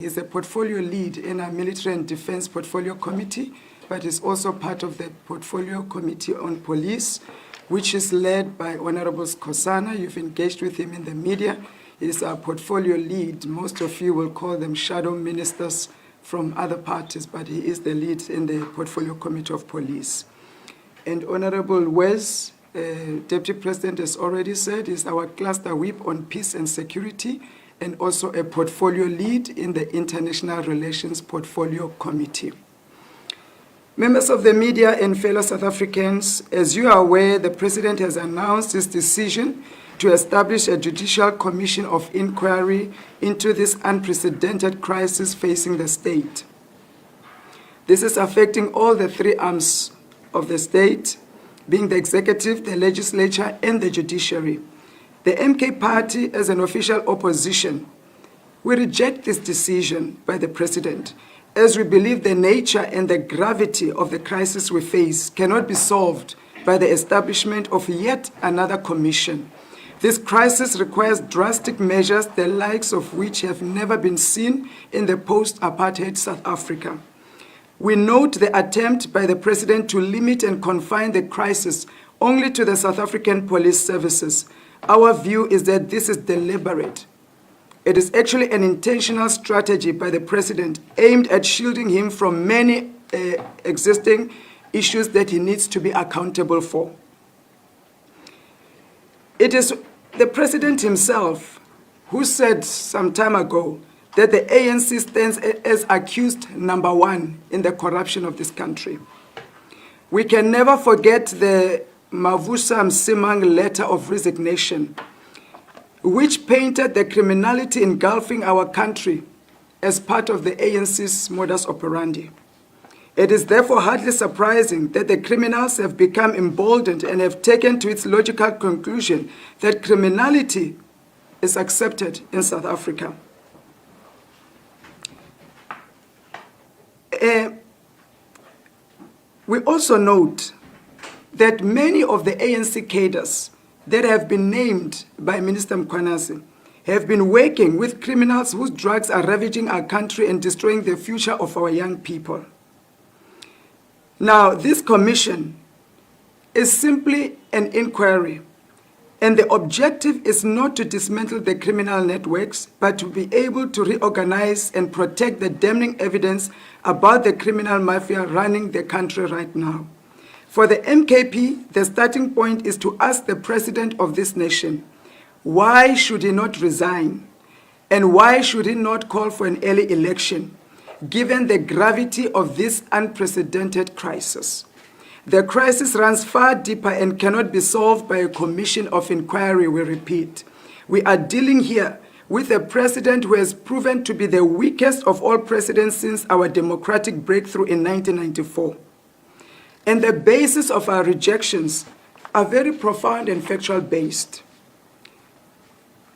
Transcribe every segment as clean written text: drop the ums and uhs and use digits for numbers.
He's a portfolio lead in our Military and Defense Portfolio Committee, but is also part of the Portfolio Committee on Police, which is led by Honorable Skosana. You've engaged with him in the media. He's our portfolio lead. Most of you will call them shadow ministers from other parties, but he is the lead in the Portfolio Committee of Police. And Honorable Wes, Deputy President has already said, is our cluster whip on peace and security, and also a portfolio lead in the International Relations Portfolio Committee. Members of the media and fellow South Africans, as you are aware, the President has announced his decision to establish a judicial commission of inquiry into this unprecedented crisis facing the state. This is affecting all the three arms of the state, being the executive, the legislature, and the judiciary. The MK Party, as an official opposition, we reject this decision by the President, as we believe the nature and the gravity of the crisis we face cannot be solved by the establishment of yet another commission. This crisis requires drastic measures, the likes of which have never been seen in the post-apartheid South Africa. We note the attempt by the President to limit and confine the crisis only to the South African police services. Our view is that this is deliberate. It is actually an intentional strategy by the President aimed at shielding him from many existing issues that he needs to be accountable for. It is the President himself who said some time ago that the ANC stands as accused number one in the corruption of this country. We can never forget the Mavusa Msimang letter of resignation, which painted the criminality engulfing our country as part of the ANC's modus operandi. It is therefore hardly surprising that the criminals have become emboldened and have taken to its logical conclusion that criminality is accepted in South Africa. We also note that many of the ANC cadres that have been named by Minister Mkhwanazi have been working with criminals whose drugs are ravaging our country and destroying the future of our young people. Now, this commission is simply an inquiry, and the objective is not to dismantle the criminal networks, but to be able to reorganize and protect the damning evidence about the criminal mafia running the country right now. For the MKP, the starting point is to ask the President of this nation, why should he not resign? And why should he not call for an early election, given the gravity of this unprecedented crisis? The crisis runs far deeper and cannot be solved by a commission of inquiry, we repeat. We are dealing here with a president who has proven to be the weakest of all presidents since our democratic breakthrough in 1994. And the basis of our rejections are very profound and factual based.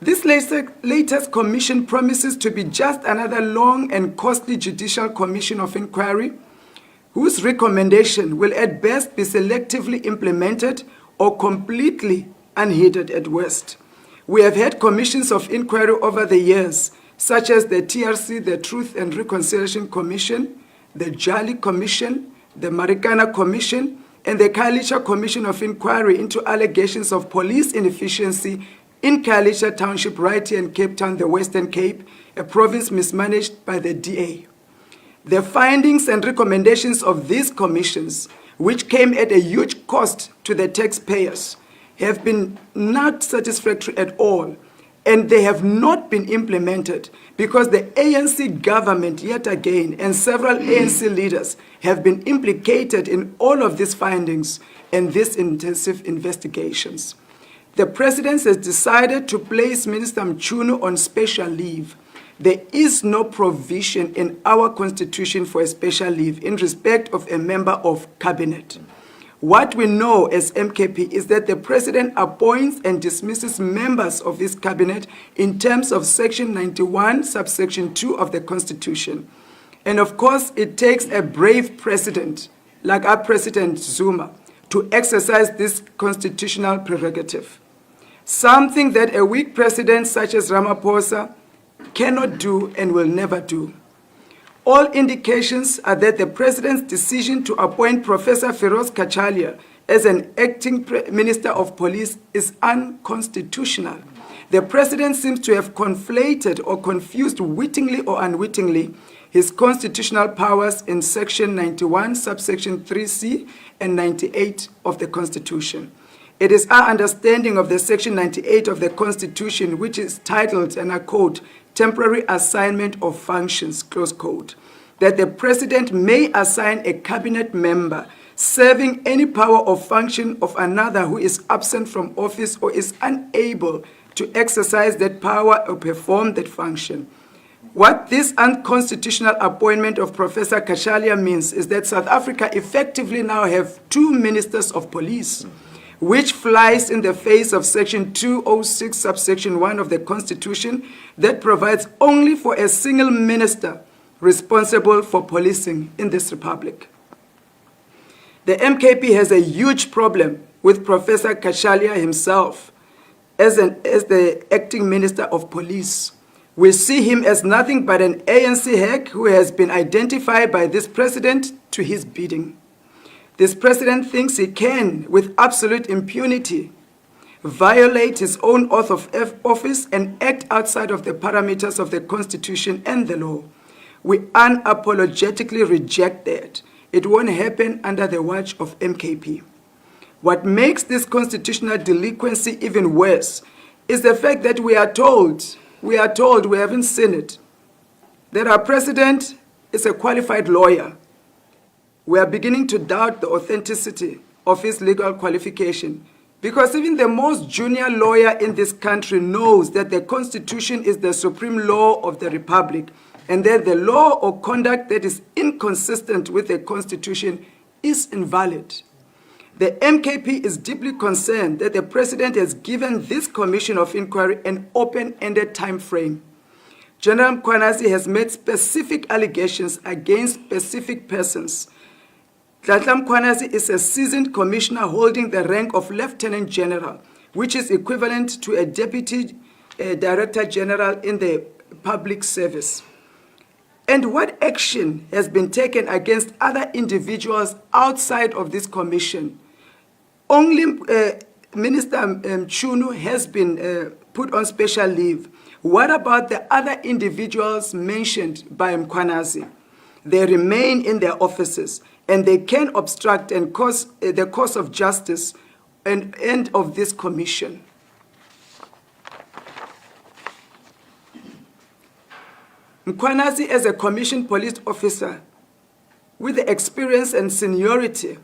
This latest commission promises to be just another long and costly judicial commission of inquiry, whose recommendation will at best be selectively implemented or completely unheeded at worst. We have had commissions of inquiry over the years, such as the TRC, the Truth and Reconciliation Commission, the Jali Commission, the Marikana Commission, and the Khayelitsha Commission of Inquiry into allegations of police inefficiency in Khayelitsha Township right here in Cape Town, the Western Cape, a province mismanaged by the DA. The findings and recommendations of these commissions, which came at a huge cost to the taxpayers, have been not satisfactory at all, and they have not been implemented because the ANC government, yet again, and several ANC leaders have been implicated in all of these findings and these intensive investigations. The President has decided to place Minister Mchunu on special leave. There is no provision in our constitution for a special leave in respect of a member of cabinet. What we know as MKP is that the President appoints and dismisses members of his cabinet in terms of Section 91, subsection 2 of the Constitution. And of course, it takes a brave president, like our President Zuma, to exercise this constitutional prerogative. Something that a weak president such as Ramaphosa cannot do, and will never do. All indications are that the President's decision to appoint Professor Feroz Kachalia as an acting Minister of Police is unconstitutional. The President seems to have conflated or confused wittingly or unwittingly his constitutional powers in Section 91, subsection 3C and 98 of the Constitution. It is our understanding of the Section 98 of the Constitution, which is titled, and I quote, Temporary Assignment of Functions, close quote, that the President may assign a cabinet member serving any power or function of another who is absent from office or is unable to exercise that power or perform that function. What this unconstitutional appointment of Professor Kachalia means is that South Africa effectively now have two ministers of police, which flies in the face of Section 206, subsection 1 of the Constitution that provides only for a single minister responsible for policing in this republic. The MKP has a huge problem with Professor Kachalia himself as the acting Minister of Police. We see him as nothing but an ANC hack who has been identified by this president to his bidding. This president thinks he can, with absolute impunity, violate his own oath of office and act outside of the parameters of the Constitution and the law. We unapologetically reject that. It won't happen under the watch of MKP. What makes this constitutional delinquency even worse is the fact that we are told, we haven't seen it, that our president is a qualified lawyer. We are beginning to doubt the authenticity of his legal qualification because even the most junior lawyer in this country knows that the Constitution is the supreme law of the Republic and that the law or conduct that is inconsistent with the Constitution is invalid. The MKP is deeply concerned that the President has given this Commission of Inquiry an open-ended time frame. General Mkhwanazi has made specific allegations against specific persons. Dladla Mkhwanazi is a seasoned commissioner holding the rank of Lieutenant General, which is equivalent to a Deputy Director General in the public service. And what action has been taken against other individuals outside of this commission? Only Minister Mchunu has been put on special leave. What about the other individuals mentioned by Mkhwanazi? They remain in their offices and they can obstruct and cause the course of justice and end of this commission. Mkhwanazi, as a commissioned police officer, with the experience and seniority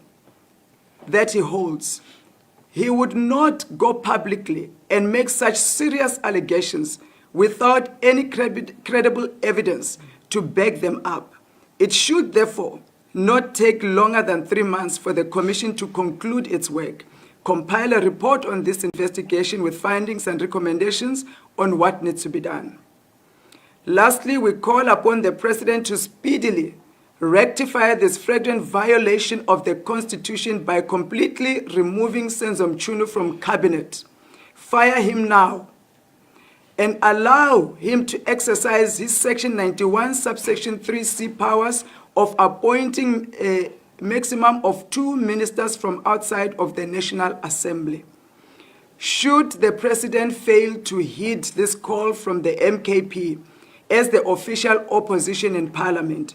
that he holds, he would not go publicly and make such serious allegations without any credible evidence to back them up. It should therefore not take longer than 3 months for the commission to conclude its work, compile a report on this investigation with findings and recommendations on what needs to be done. Lastly, we call upon the President to speedily rectify this flagrant violation of the Constitution by completely removing Senzo Mchunu from cabinet. Fire him now and allow him to exercise his Section 91, subsection 3C powers of appointing a maximum of 2 ministers from outside of the National Assembly. Should the President fail to heed this call from the MKP as the official opposition in Parliament,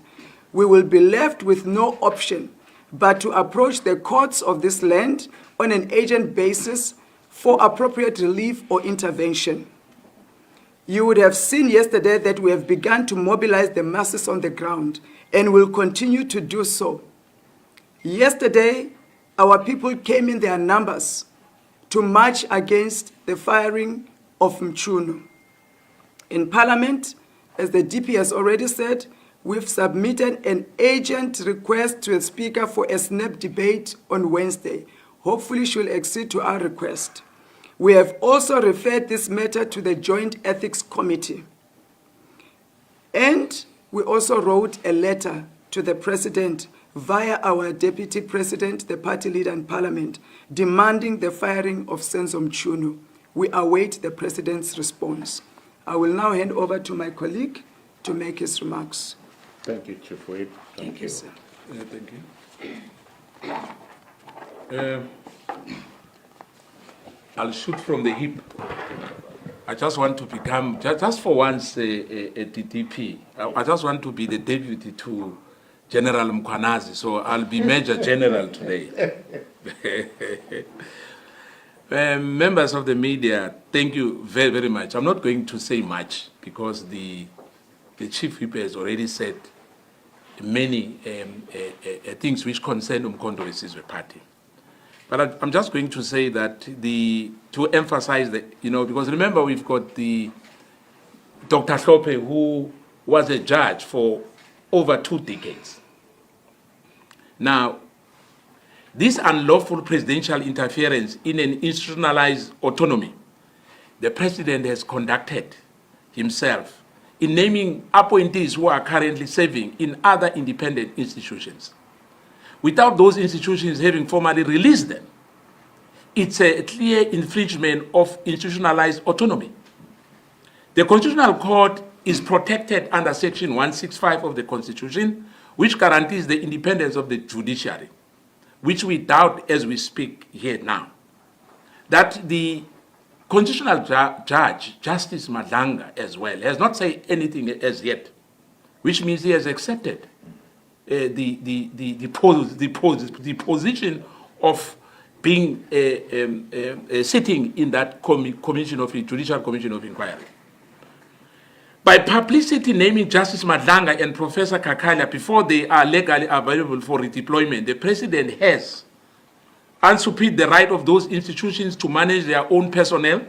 we will be left with no option but to approach the courts of this land on an urgent basis for appropriate relief or intervention. You would have seen yesterday that we have begun to mobilize the masses on the ground and will continue to do so. Yesterday, our people came in their numbers to march against the firing of Mchunu. In Parliament, as the DP has already said, we've submitted an urgent request to the Speaker for a snap debate on Wednesday. Hopefully she'll accede to our request. We have also referred this matter to the Joint Ethics Committee. And we also wrote a letter to the President via our Deputy President, the party leader in Parliament, demanding the firing of Senzo Mchunu. We await the President's response. I will now hand over to my colleague to make his remarks. Thank you, Chief Whip. Thank you, sir. Thank you. I'll shoot from the hip. I just want to become, just for once, a DDP. I just want to be the deputy to General Mkwanazi, so I'll be Major General today. Members of the media, thank you very, very much. I'm not going to say much because the Chief Whip has already said many things which concern Umkhonto Wesizwe Party. But I'm just going to say that to emphasize that, because remember we've got the Dr. Hlope, who was a judge for over 2 decades. Now, this unlawful presidential interference in an institutionalized autonomy, the president has conducted himself in naming appointees who are currently serving in other independent institutions, without those institutions having formally released them. It's a clear infringement of institutionalized autonomy. The Constitutional Court is protected under Section 165 of the Constitution, which guarantees the independence of the judiciary, which we doubt as we speak here now. That the Constitutional Judge, Justice Madlanga as well, has not said anything as yet, which means he has accepted the position of being sitting in that Judicial Commission of Inquiry. By publicity naming Justice Madlanga and Professor Kakalia before they are legally available for redeployment, the President has usurped the right of those institutions to manage their own personnel,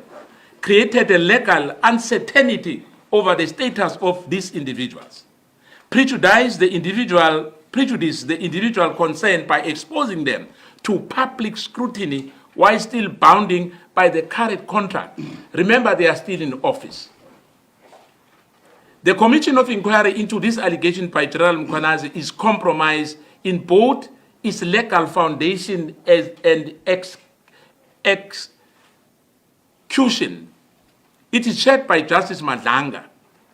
created a legal uncertainty over the status of these individuals, prejudiced the individual concerned by exposing them to public scrutiny while still bounding by the current contract. Remember, they are still in office. The Commission of Inquiry into this allegation by General Mkwanazi is compromised in both its legal foundation and execution. It is chaired by Justice Madlanga,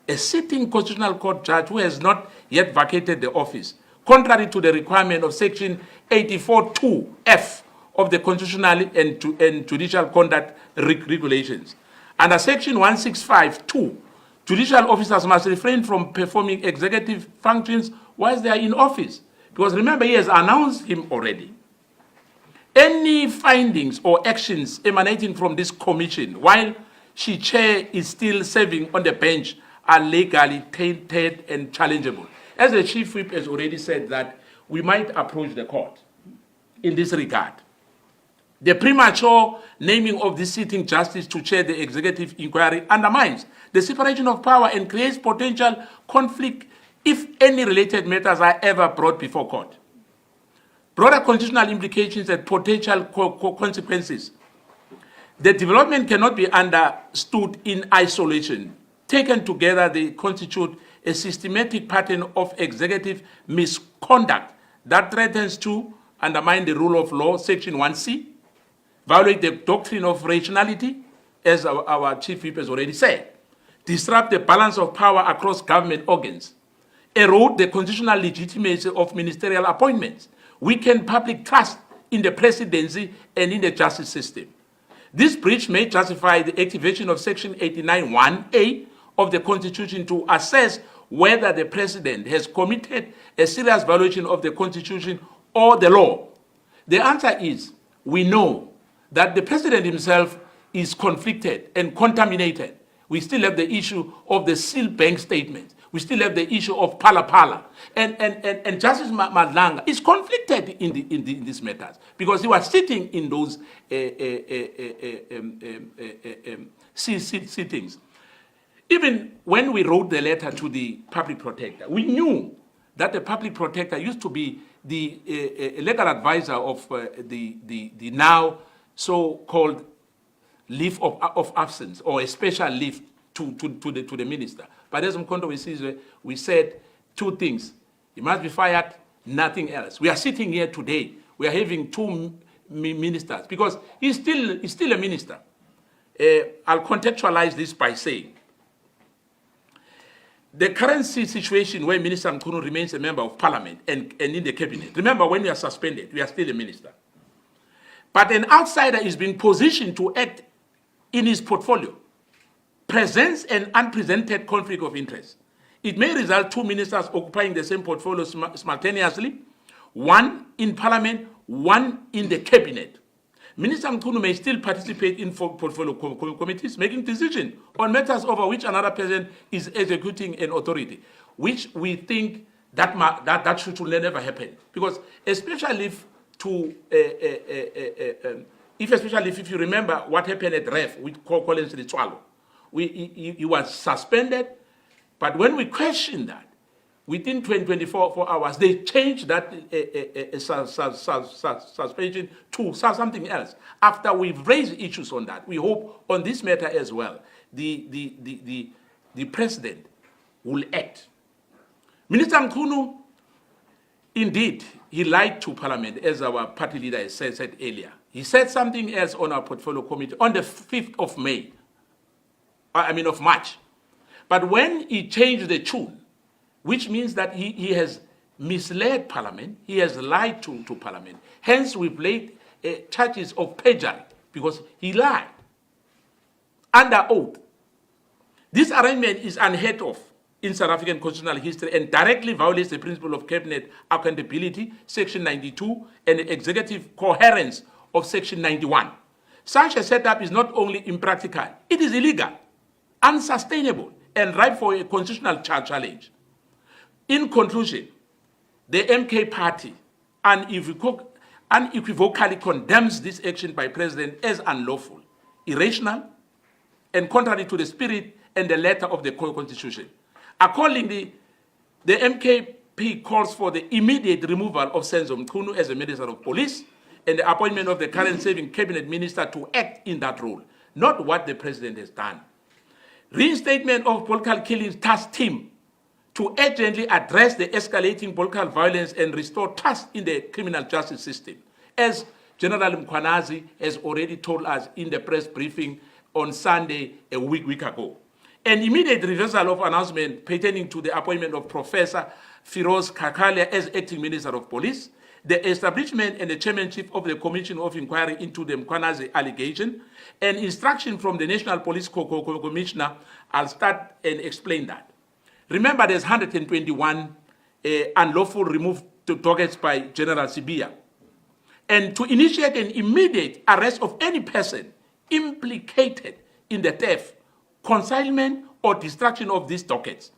a sitting Constitutional Court judge who has not yet vacated the office, contrary to the requirement of Section 84(2)(f) of the Constitutional and Judicial Conduct Regulations. Under Section 165(2), judicial officers must refrain from performing executive functions whilst they are in office. Because remember, he has announced him already. Any findings or actions emanating from this commission while she chair is still serving on the bench are legally tainted and challengeable. As the Chief Whip has already said that we might approach the court in this regard. The premature naming of this sitting justice to chair the executive inquiry undermines the separation of power and creates potential conflict if any related matters are ever brought before court. Broader constitutional implications and potential consequences. The development cannot be understood in isolation. Taken together, they constitute a systematic pattern of executive misconduct that threatens to undermine the rule of law, Section 1C, violate the doctrine of rationality, as our Chief Whip has already said, disrupt the balance of power across government organs, erode the constitutional legitimacy of ministerial appointments, weaken public trust in the presidency and in the justice system. This breach may justify the activation of Section 89(1)(a) of the Constitution to assess whether the President has committed a serious violation of the Constitution or the law. The answer is, we know that the President himself is conflicted and contaminated. We still have the issue of the sealed bank statements. We still have the issue of Pala. And Justice Madlanga is conflicted in these matters because he was sitting in those sittings. Even when we wrote the letter to the public protector, we knew that the public protector used to be the legal advisor of the now so-called leave of absence or a special leave to the minister. But as Umkhonto Wesizwe, we said 2 things. He must be fired, nothing else. We are sitting here today. We are having 2 ministers because he's still a minister. I'll contextualize this by saying the current situation where Minister Mkhunu remains a member of parliament and in the cabinet. Remember, when we are suspended, we are still a minister. But an outsider is being positioned to act in his portfolio, presents an unprecedented conflict of interest. It may result two ministers occupying the same portfolio simultaneously, one in parliament, one in the cabinet. Minister Mkhunu may still participate in portfolio committees, making decisions on matters over which another person is executing an authority, which we think that should never happen. Because especially if you remember what happened at REF with Collins Ritswalo, he was suspended, but when we questioned that, within 24 hours, they changed that suspension to something else. After we've raised issues on that, we hope on this matter as well, the president will act. Minister Mkhunu, indeed, he lied to Parliament, as our party leader said earlier. He said something else on our portfolio committee on the 5th of March. But when he changed the tune, which means that he has misled Parliament, he has lied to Parliament. Hence, we've laid charges of perjury because he lied under oath. This arrangement is unheard of in South African constitutional history and directly violates the principle of cabinet accountability, Section 92, and the executive coherence of Section 91. Such a setup is not only impractical, it is illegal, unsustainable, and ripe for a constitutional challenge. In conclusion, the MK party unequivocally condemns this action by President as unlawful, irrational, and contrary to the spirit and the letter of the Constitution. Accordingly, the MKP calls for the immediate removal of Senzo Mkhunu as a Minister of Police and the appointment of the current serving cabinet minister to act in that role, not what the president has done. Reinstatement of political killings task team to urgently address the escalating political violence and restore trust in the criminal justice system, as General Mkhwanazi has already told us in the press briefing on Sunday a week ago. An immediate reversal of announcement pertaining to the appointment of Professor Firoz Kakalia as acting Minister of Police, the establishment and the chairmanship of the Commission of Inquiry into the Mkhwanazi allegation, and instruction from the National Police Commissioner. I'll start and explain that. Remember, there's 121 unlawful removed targets by General Sibia. And to initiate an immediate arrest of any person implicated in the theft, consignment, or destruction of these dockets,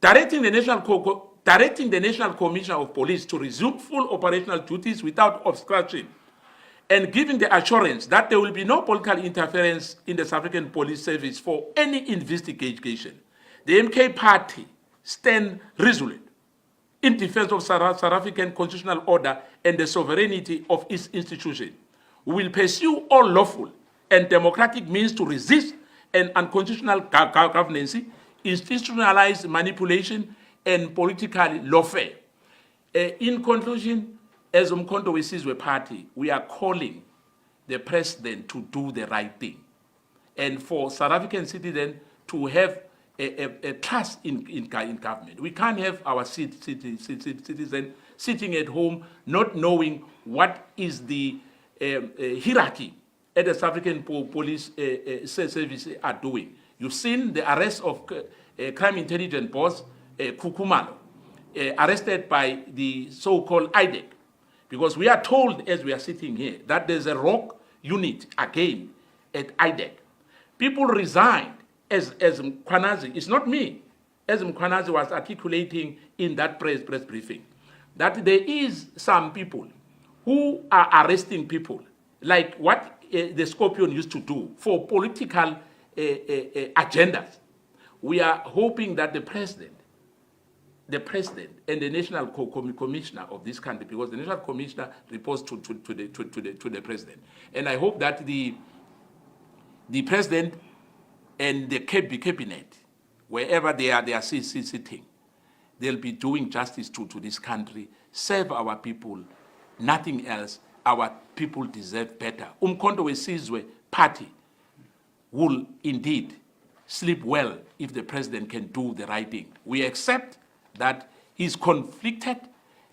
directing the National Commissioner of Police to resume full operational duties without obstruction, and giving the assurance that there will be no political interference in the South African Police Service for any investigation. The MK party stands resolute in defense of South African constitutional order and the sovereignty of its institution. We will pursue all lawful and democratic means to resist an unconstitutional governance, institutionalized manipulation, and political lawfare. In conclusion, as Umkhonto we Sizwe party, we are calling the president to do the right thing, and for South African citizens to have a trust in government. We can't have our citizens sitting at home not knowing what is the hierarchy at the South African Police Service are doing. You've seen the arrest of crime intelligence boss Kukumalo, arrested by the so-called IDEC, because we are told as we are sitting here that there's a rogue unit again at IDEC. People resigned as Mkhwanazi. It's not me, as Mkhwanazi was articulating in that press briefing, that there is some people who are arresting people, like what the Scorpion used to do for political agendas. We are hoping that the president and the National Commissioner of this country, because the National Commissioner reports to the president, and I hope that the president and the cabinet, wherever they are sitting, they'll be doing justice to this country, serve our people, nothing else. Our people deserve better. Umkhonto we Sizwe party will indeed sleep well if the president can do the right thing. We accept that he's conflicted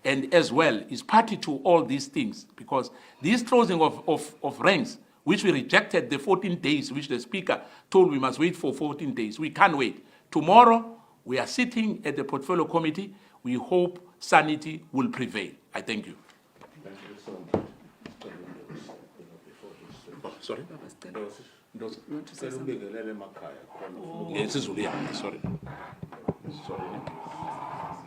and as well is party to all these things, because this closing of ranks, which we rejected the 14 days, which the speaker told we must wait for 14 days. We can't wait. Tomorrow, we are sitting at the portfolio committee. We hope sanity will prevail. I thank you. Thank you so much. Sorry? You want to say something? Yes, it's Zulu, yeah. Sorry. Sorry.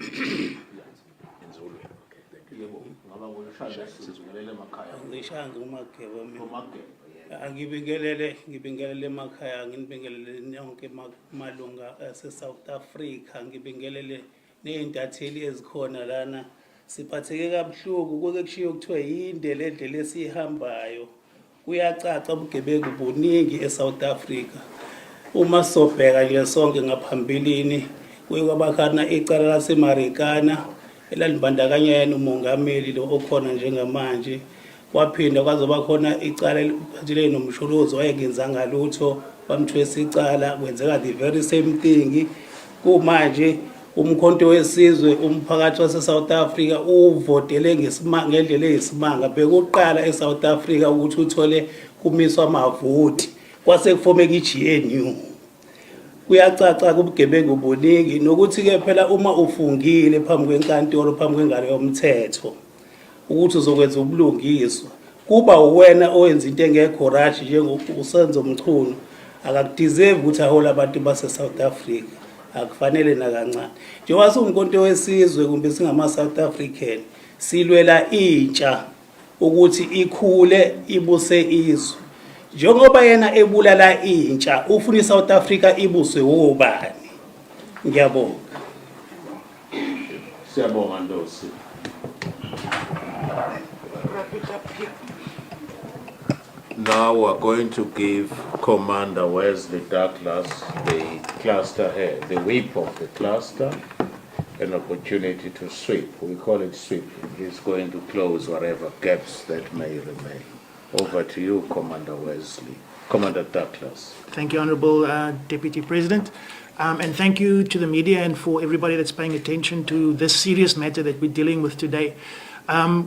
In Zulu, okay, thank you. Ngishanga umakhe ngibingelele emakhaya, ngibingelele yonke malunga ase-South Africa, ngibingelele ney'ntatheli ezikhona lana. Siphatheke kabuhlungu, kuke kushiwo kuthiwa yinde le ndlela esiyihambayo. Kuyacaca ubugebengu buningi e-South Africa. Uma sobheka nje sonke ngaphambilini, kuye kwabakhona icala laseMarikana elalibandakanya umongameli lo okhona njengamanje. Kwaphinda kwazoba khona icala eliphathelene nomshuluzo wayengenzanga lutho, bamthwesa icala, kwenzeka the very same thing. Kumanje umkhonto wesizwe umphakathi wase-South Africa uvotele ngendlela eyisimanga. Bekuqala e-South Africa ukuthi uthole kumiswa amavoti, kwase kufomeka i-GNU. Kuyacaca kubugebengu buningi, nokuthi-ke phela uma ufungile phambi kwenkantolo, phambi kwengalo yomthetho, ukuthi uzokwenza ubulungiswa, kuba uwena owenza into engekho right njengokusenzo Mchunu, akakudeserve ukuthi ahole abantu base-South Africa. Akufanele nakancane. Njengoba singumkhonto wesizwe kumbe singama-South African, silwela intsha ukuthi ikhule ibuse izwe. Njengoba yena ebulala intsha, ufuna iSouth Africa ibuswe wobani? Ngiyabonga. Siyabonga Ndosi. Now we're going to give Commander Wesley Douglas, the cluster head, the whip of the cluster, an opportunity to sweep. We call it sweep. He's going to close whatever gaps that may remain. Over to you, Commander Wesley. Commander Douglas. Thank you, Honorable Deputy President. And thank you to the media and for everybody that's paying attention to this serious matter that we're dealing with today.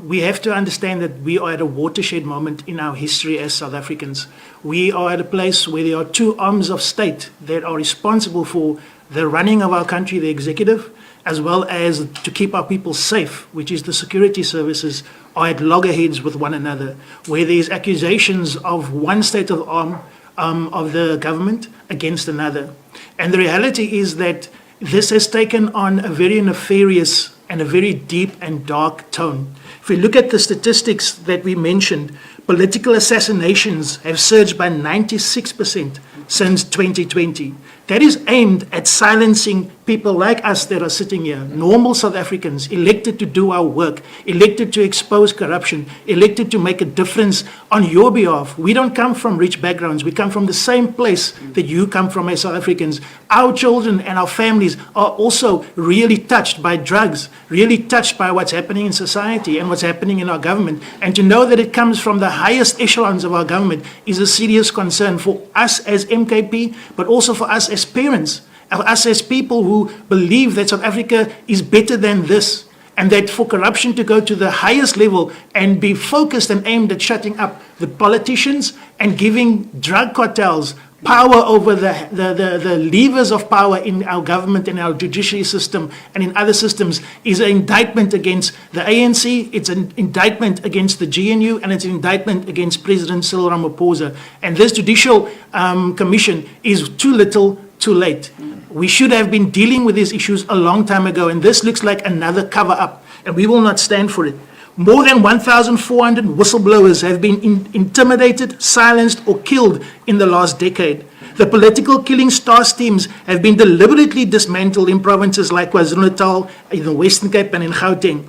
We have to understand that we are at a watershed moment in our history as South Africans. We are at a place where there are two arms of state that are responsible for the running of our country, the executive, as well as to keep our people safe, which is the security services, are at loggerheads with one another, where there's accusations of one state of arm of the government against another. And the reality is that this has taken on a very nefarious and a very deep and dark tone. If we look at the statistics that we mentioned, political assassinations have surged by 96% since 2020. That is aimed at silencing people like us that are sitting here, normal South Africans, elected to do our work, elected to expose corruption, elected to make a difference on your behalf. We don't come from rich backgrounds. We come from the same place that you come from as South Africans. Our children and our families are also really touched by drugs, really touched by what's happening in society and what's happening in our government. And to know that it comes from the highest echelons of our government is a serious concern for us as MKP, but also for us as parents, us as people who believe that South Africa is better than this, and that for corruption to go to the highest level and be focused and aimed at shutting up the politicians and giving drug cartels power over the levers of power in our government and our judiciary system and in other systems is an indictment against the ANC, it's an indictment against the GNU, and it's an indictment against President Cyril Ramaphosa. And this judicial commission is too little, too late. We should have been dealing with these issues a long time ago, and this looks like another cover-up, and we will not stand for it. More than 1,400 whistleblowers have been intimidated, silenced, or killed in the last decade. The political killing star teams have been deliberately dismantled in provinces like KwaZulu-Natal, in the Western Cape, and in Gauteng.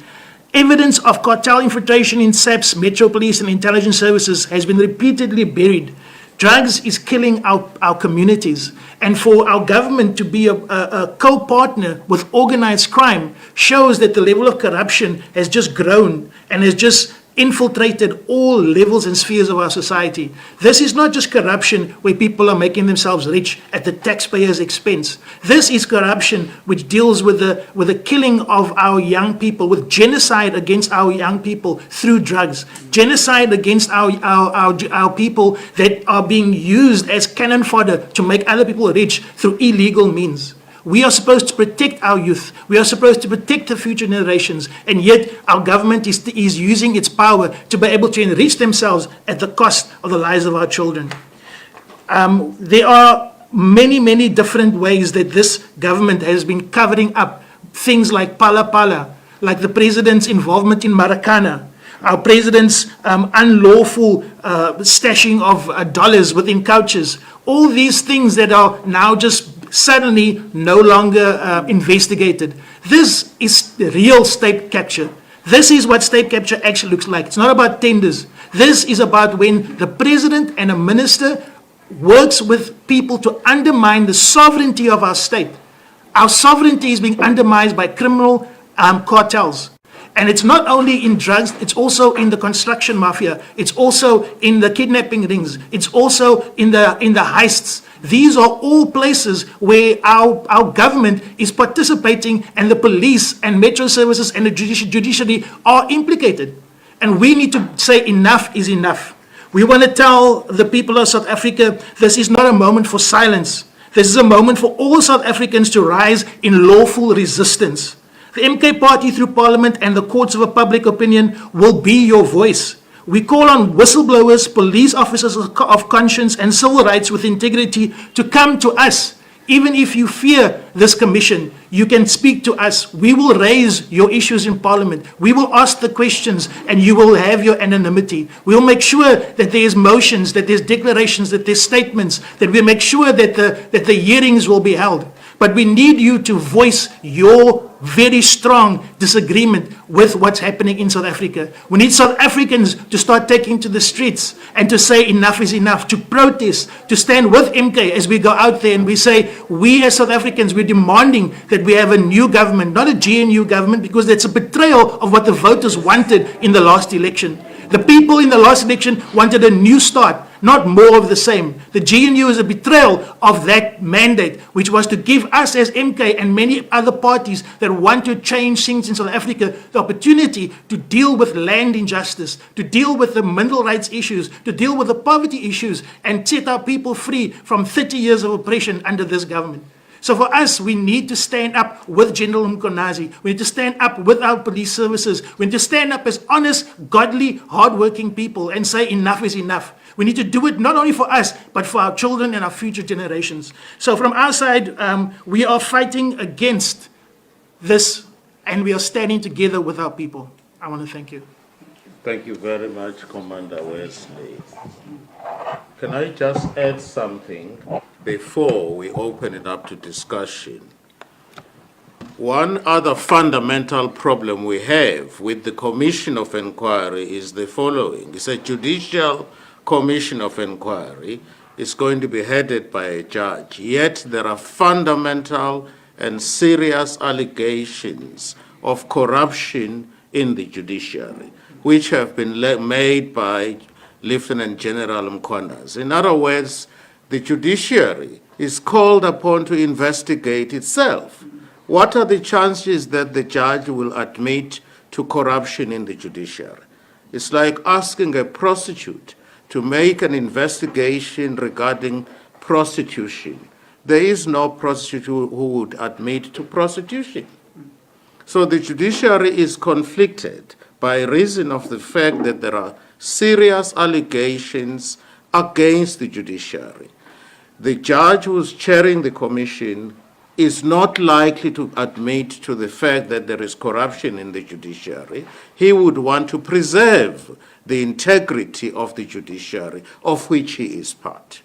Evidence of cartel infiltration in SAPS, Metro Police, and intelligence services has been repeatedly buried. Drugs is killing our communities. And for our government to be a co-partner with organized crime shows that the level of corruption has just grown and has just infiltrated all levels and spheres of our society. This is not just corruption where people are making themselves rich at the taxpayer's expense. This is corruption which deals with the killing of our young people, with genocide against our young people through drugs, genocide against our people that are being used as cannon fodder to make other people rich through illegal means. We are supposed to protect our youth. We are supposed to protect the future generations. And yet our government is using its power to be able to enrich themselves at the cost of the lives of our children. There are many, many different ways that this government has been covering up things like Pala Pala, like the president's involvement in Maracana, our president's unlawful stashing of dollars within Caucus. All these things that are now just suddenly no longer investigated. This is real state capture. This is what state capture actually looks like. It's not about tenders. This is about when the president and a minister works with people to undermine the sovereignty of our state. Our sovereignty is being undermined by criminal cartels. And it's not only in drugs, it's also in the construction mafia. It's also in the kidnapping rings. It's also in the heists. These are all places where our government is participating, and the police and metro services and the judiciary are implicated. And we need to say enough is enough. We want to tell the people of South Africa, this is not a moment for silence. This is a moment for all South Africans to rise in lawful resistance. The MK Party through Parliament and the courts of public opinion will be your voice. We call on whistleblowers, police officers of conscience and civil rights with integrity to come to us. Even if you fear this commission, you can speak to us. We will raise your issues in Parliament. We will ask the questions and you will have your anonymity. We will make sure that there's motions, that there's declarations, that there's statements, that we make sure that the hearings will be held. But we need you to voice your very strong disagreement with what's happening in South Africa. We need South Africans to start taking to the streets and to say enough is enough, to protest, to stand with MK as we go out there and we say, we as South Africans, we're demanding that we have a new government, not a GNU government, because that's a betrayal of what the voters wanted in the last election. The people in the last election wanted a new start, not more of the same. The GNU is a betrayal of that mandate, which was to give us as MK and many other parties that want to change things in South Africa the opportunity to deal with land injustice, to deal with the mineral rights issues, to deal with the poverty issues, and set our people free from 30 years of oppression under this government. So for us, we need to stand up with General Mkonazi. We need to stand up with our police services. We need to stand up as honest, godly, hardworking people and say enough is enough. We need to do it not only for us, but for our children and our future generations. So from our side, we are fighting against this, and we are standing together with our people. I want to thank you. Thank you very much, Commander Wesley. Can I just add something before we open it up to discussion? One other fundamental problem we have with the Commission of Inquiry is the following. It's a judicial Commission of Inquiry. It's going to be headed by a judge. Yet there are fundamental and serious allegations of corruption in the judiciary, which have been made by Lieutenant General Mkonazi. In other words, the judiciary is called upon to investigate itself. What are the chances that the judge will admit to corruption in the judiciary? It's like asking a prostitute to make an investigation regarding prostitution. There is no prostitute who would admit to prostitution. So the judiciary is conflicted by reason of the fact that there are serious allegations against the judiciary. The judge who's chairing the commission is not likely to admit to the fact that there is corruption in the judiciary. He would want to preserve the integrity of the judiciary, of which he is part.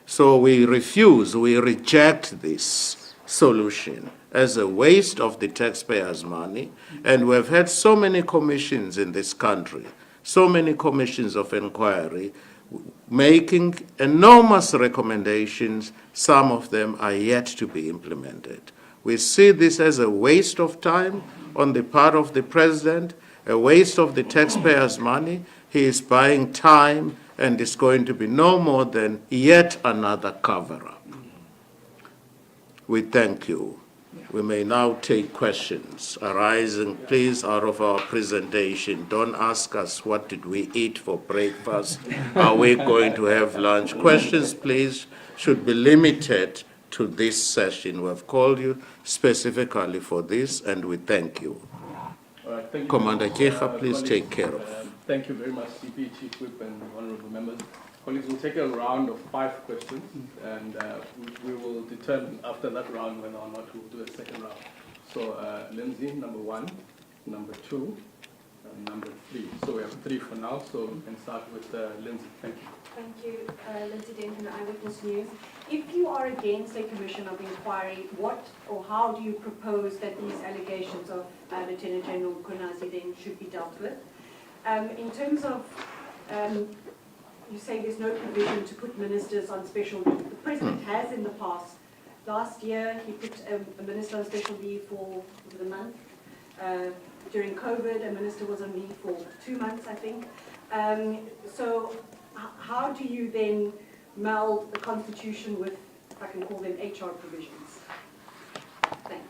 So we reject this solution as a waste of the taxpayers' money. And we've had so many commissions in this country, so many commissions of inquiry, making enormous recommendations. Some of them are yet to be implemented. We see this as a waste of time on the part of the president, a waste of the taxpayers' money. He is buying time, and it's going to be no more than yet another cover-up. We thank you. We may now take questions arising, please, out of our presentation. Don't ask us what did we eat for breakfast. Are we going to have lunch? Questions, please, should be limited to this session. We have called you specifically for this, and we thank you. All right, thank you. Commander Jecha, please colleagues, take care of. Thank you very much, CP, Chief Whip, and honorable members. Colleagues, we'll take a round of 5 questions, and we will determine after that round whether or not we'll do a second round. So, Lindsay, number 1, number 2, and number 3. So we have 3 for now, so we can start with Lindsay. Thank you. Thank you, Lindsay Denton, Eyewitness News. If you are against a commission of inquiry, what or how do you propose that these allegations of Lieutenant General Konazi then should be dealt with? In terms of, you say there's no provision to put ministers on special leave. The President has in the past. Last year, he put a minister on special leave for the month. During COVID, a minister was on leave for 2 months, I think. So how do you then meld the Constitution with, if I can call them, HR provisions? Thanks.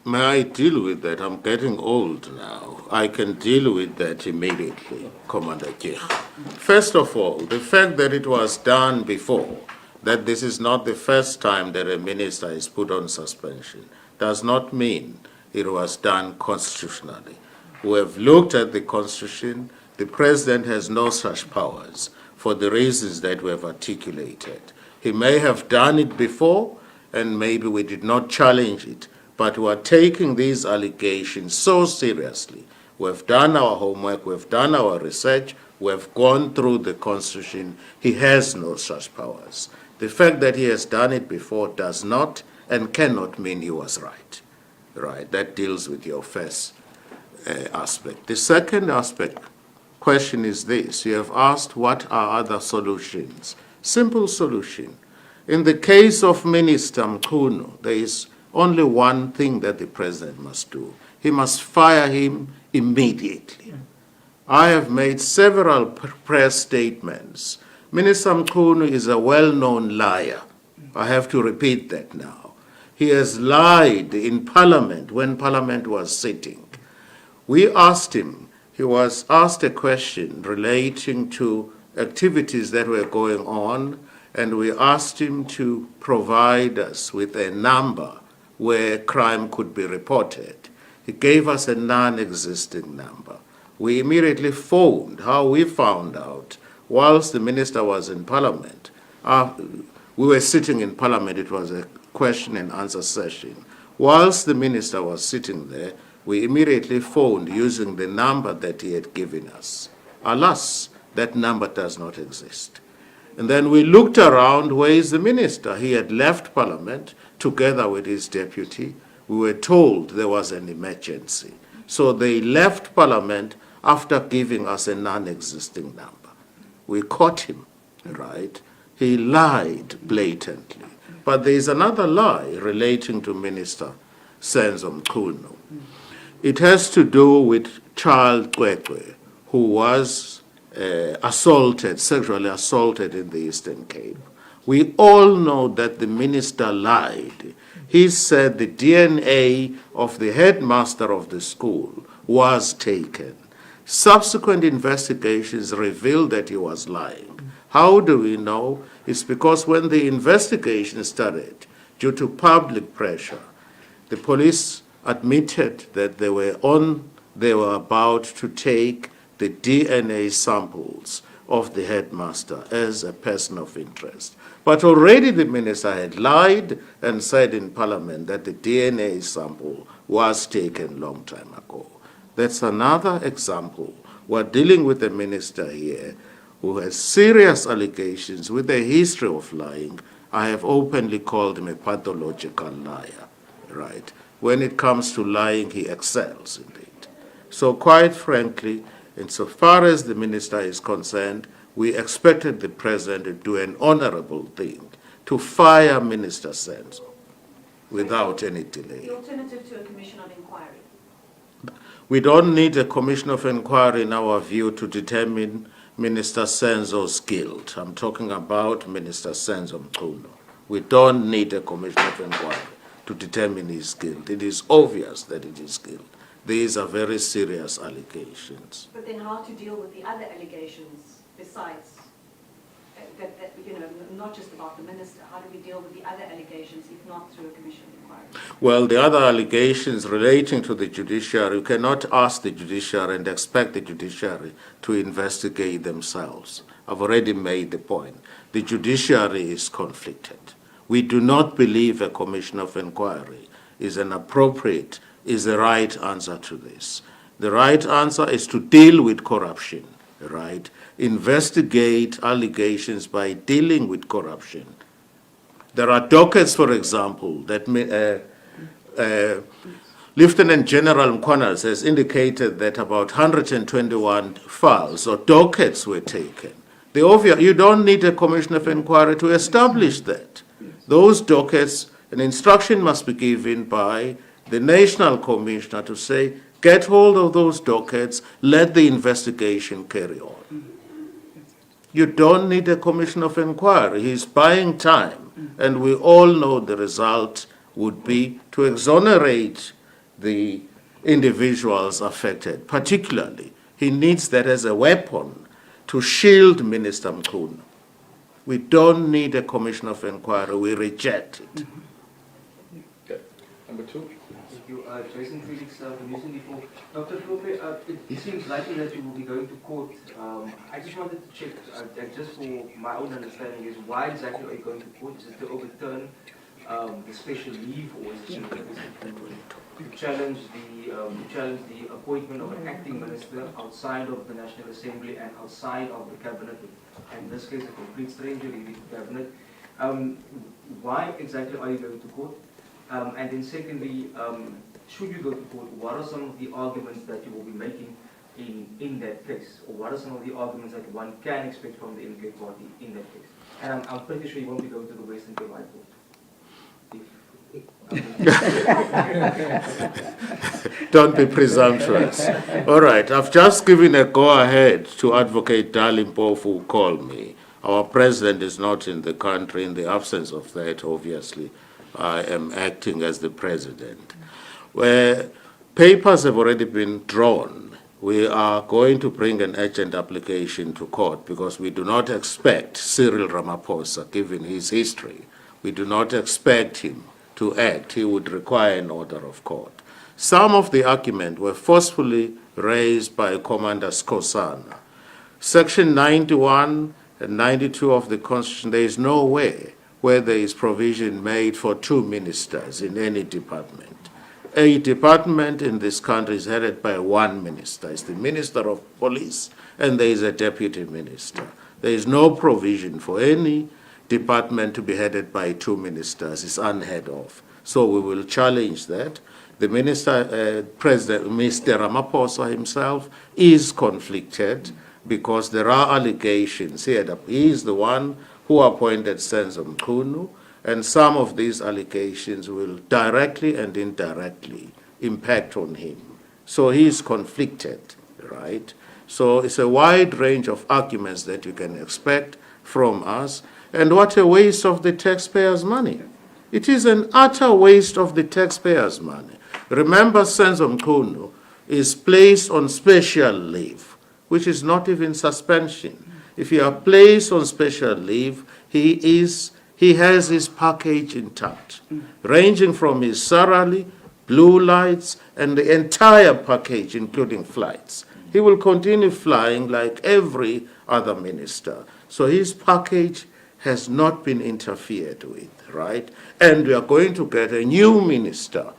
May I deal with that? I'm getting old now. I can deal with that immediately, Commander Jecha. First of all, the fact that it was done before, that this is not the first time that a minister is put on suspension, does not mean it was done constitutionally. We have looked at the Constitution. The President has no such powers for the reasons that we have articulated. He may have done it before, and maybe we did not challenge it, but we are taking these allegations so seriously. We have done our homework, we have done our research, we have gone through the Constitution. He has no such powers. The fact that he has done it before does not and cannot mean he was right. Right, that deals with your first aspect. The second question is this. You have asked what are other solutions. Simple solution. In the case of Minister Mchunu, there is only one thing that the President must do. He must fire him immediately. I have made several press statements. Minister Mchunu is a well-known liar. I have to repeat that now. He has lied in Parliament when Parliament was sitting. We asked him, he was asked a question relating to activities that were going on, and we asked him to provide us with a number where crime could be reported. He gave us a non-existing number. We immediately phoned. How we found out, whilst the minister was in Parliament, we were sitting in Parliament, it was a question and answer session. Whilst the minister was sitting there, we immediately phoned using the number that he had given us. Alas, that number does not exist. And then we looked around, where is the minister? He had left Parliament together with his deputy. We were told there was an emergency. So they left Parliament after giving us a non-existing number. We caught him, right? He lied blatantly. But there is another lie relating to Minister Senzo Mchunu. It has to do with Child Kwekwe, who was sexually assaulted in the Eastern Cape. We all know that the minister lied. He said the DNA of the headmaster of the school was taken. Subsequent investigations revealed that he was lying. How do we know? It's because when the investigation started, due to public pressure, the police admitted that they were about to take the DNA samples of the headmaster as a person of interest. But already the minister had lied and said in Parliament that the DNA sample was taken long time ago. That's another example. We're dealing with a minister here who has serious allegations with a history of lying. I have openly called him a pathological liar, right? When it comes to lying, he excels indeed. So quite frankly, insofar as the minister is concerned, we expected the president to do an honorable thing, to fire Minister Senzo without any delay. The alternative to a commission of inquiry? We don't need a commission of inquiry, in our view, to determine Minister Senzo's guilt. I'm talking about Minister Senzo Mchunu. We don't need a commission of inquiry to determine his guilt. It is obvious that it is guilt. These are very serious allegations. But then how to deal with the other allegations besides that, you know, not just about the minister? How do we deal with the other allegations if not through a commission of inquiry? Well, the other allegations relating to the judiciary, you cannot ask the judiciary and expect the judiciary to investigate themselves. I've already made the point. The judiciary is conflicted. We do not believe a commission of inquiry is the right answer to this. The right answer is to deal with corruption, right? Investigate allegations by dealing with corruption. There are dockets, for example, that Lieutenant General Caucus has indicated that about 121 files or dockets were taken. You don't need a commission of inquiry to establish that. Those dockets, an instruction must be given by the National Commissioner to say, get hold of those dockets, let the investigation carry on. You don't need a commission of inquiry. He's buying time, and we all know the result would be to exonerate the individuals affected. Particularly, he needs that as a weapon to shield Minister Mchunu. We don't need a commission of inquiry. We reject it. Number two. Thank you. Jason Felix from News 24. Dr. Klope, it seems likely that you will be going to court. I just wanted to check, just for my own understanding, is why exactly are you going to court? Is it to overturn the special leave, or is it to challenge the appointment of an acting minister outside of the National Assembly and outside of the cabinet, and in this case a complete stranger leaving the cabinet? Why exactly are you going to court? And then secondly, should you go to court, what are some of the arguments that you will be making in that case? Or what are some of the arguments that one can expect from the MK party in that case? And I'm pretty sure you won't be going to the Western Cape High Court. Don't be presumptuous. All right, I've just given a go-ahead to Advocate Darling Mpofu, who called me. Our president is not in the country. In the absence of that, obviously, I am acting as the president. Where papers have already been drawn, we are going to bring an urgent application to court because we do not expect Cyril Ramaphosa, given his history, we do not expect him to act. He would require an order of court. Some of the arguments were forcefully raised by Commander Skosana. Section 91 and 92 of the Constitution, there is no way where there is provision made for two ministers in any department. A department in this country is headed by one minister. It's the Minister of Police, and there is a deputy minister. There is no provision for any department to be headed by two ministers. It's unheard of. So we will challenge that. The President, Mr. Ramaphosa himself, is conflicted because there are allegations here. He is the one who appointed Senzo Mchunu, and some of these allegations will directly and indirectly impact on him. So he is conflicted, right? So it's a wide range of arguments that you can expect from us. And what a waste of the taxpayers' money. It is an utter waste of the taxpayers' money. Remember, Senzo Mchunu is placed on special leave, which is not even suspension. If you are placed on special leave, he has his package intact, ranging from his salary, blue lights, and the entire package, including flights. He will continue flying like every other minister. So his package has not been interfered with, right? And we are going to get a new minister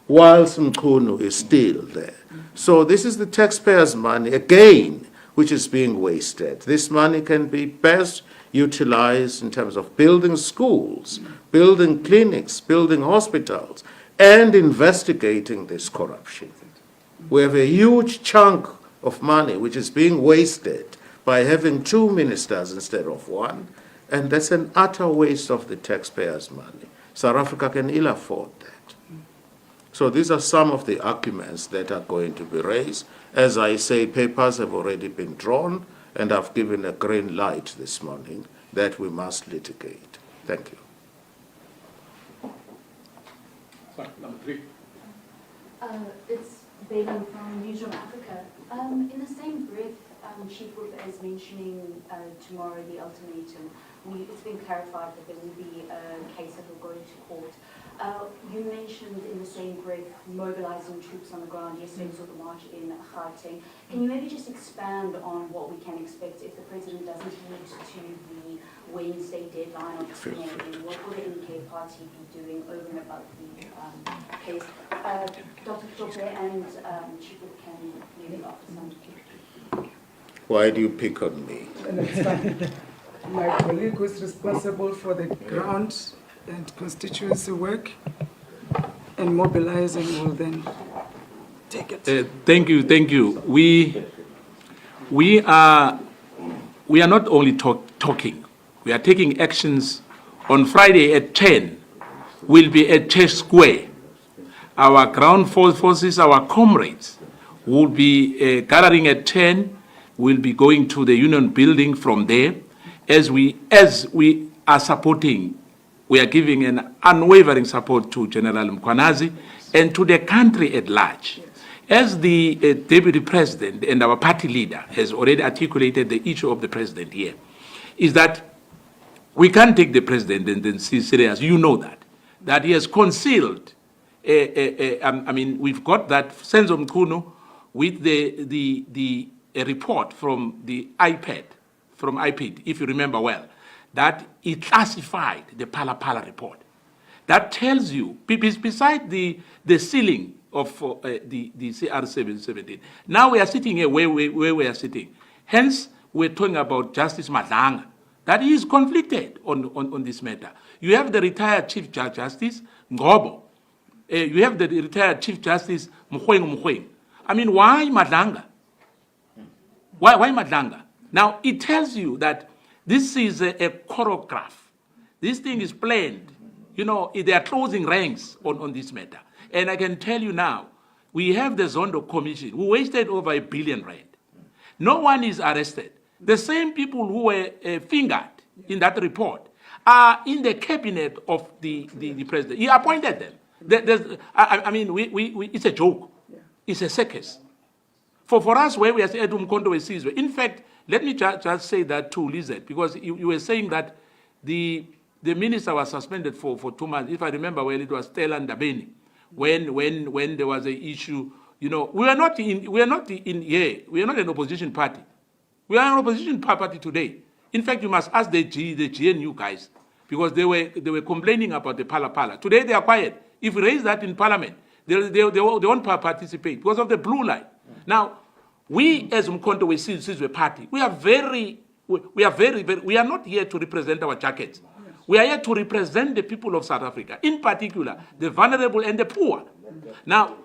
whilst Mchunu is still there. So this is the taxpayers' money, again, which is being wasted. This money can be best utilized in terms of building schools, building clinics, building hospitals, and investigating this corruption. We have a huge chunk of money which is being wasted by having two ministers instead of one, and that's an utter waste of the taxpayers' money. South Africa can ill afford that. So these are some of the arguments that are going to be raised. As I say, papers have already been drawn, and I've given a green light this morning that we must litigate. Thank you. Sorry, number 3. It's Bailey from Newsroom Africa. In the same breath, Chief Whip is mentioning tomorrow the ultimatum. It's been clarified that there will be a case that will go to court. You mentioned in the same breath mobilizing troops on the ground. Yesterday we saw the march in Gauteng. Can you maybe just expand on what we can expect if the President doesn't heed to the Wednesday deadline of the May? What will the NK party be doing over and above the case? Dr. Tope and Chief Whip can maybe offer some. Why do you pick on me? And it's fine. My colleague who is responsible for the ground and constituency work and mobilizing will then take it. Thank you. We are not only talking. We are taking actions. On Friday at 10, we'll be at Church Square. Our ground forces, our comrades, will be gathering at 10. We'll be going to the Union Building from there. As we are supporting, we are giving an unwavering support to General Mkhwanazi and to the country at large. As the Deputy President and our party leader has already articulated the issue of the President here, is that we can't take the President and then see serious. You know that he has concealed. I mean, we've got that Senzo Mkhunu with the report from the iPad, if you remember well, that he classified the Pala report. That tells you, beside the ceiling of the CR717, now we are sitting here where we are sitting. Hence, we're talking about Justice Madlanga, that he is conflicted on this matter. You have the retired Chief Justice, Ngobo. You have the retired Chief Justice, Mkhweng. I mean, why Madlanga? Why Madlanga? Now, it tells you that this is a choreograph. This thing is planned. You know, they are closing ranks on this matter. And I can tell you now, we have the Zondo Commission who wasted over R1 billion. No one is arrested. The same people who were fingered in that report are in the cabinet of the president. He appointed them. I mean, it's a joke. It's a circus. For us, where we are saying Edum Kondo is Sizwe. In fact, let me just say that to Lizette, because you were saying that the minister was suspended for 2 months. If I remember well, it was Stella Ndabeni. When there was an issue, you know, we are not an opposition party. We are an opposition party today. In fact, you must ask the GNU guys, because they were complaining about the Pala. Today they are quiet. If we raise that in Parliament, they won't participate because of the blue line. Now, we as Umkhonto we Sizwe party, we are not here to represent our jackets. We are here to represent the people of South Africa, in particular, the vulnerable and the poor. Now,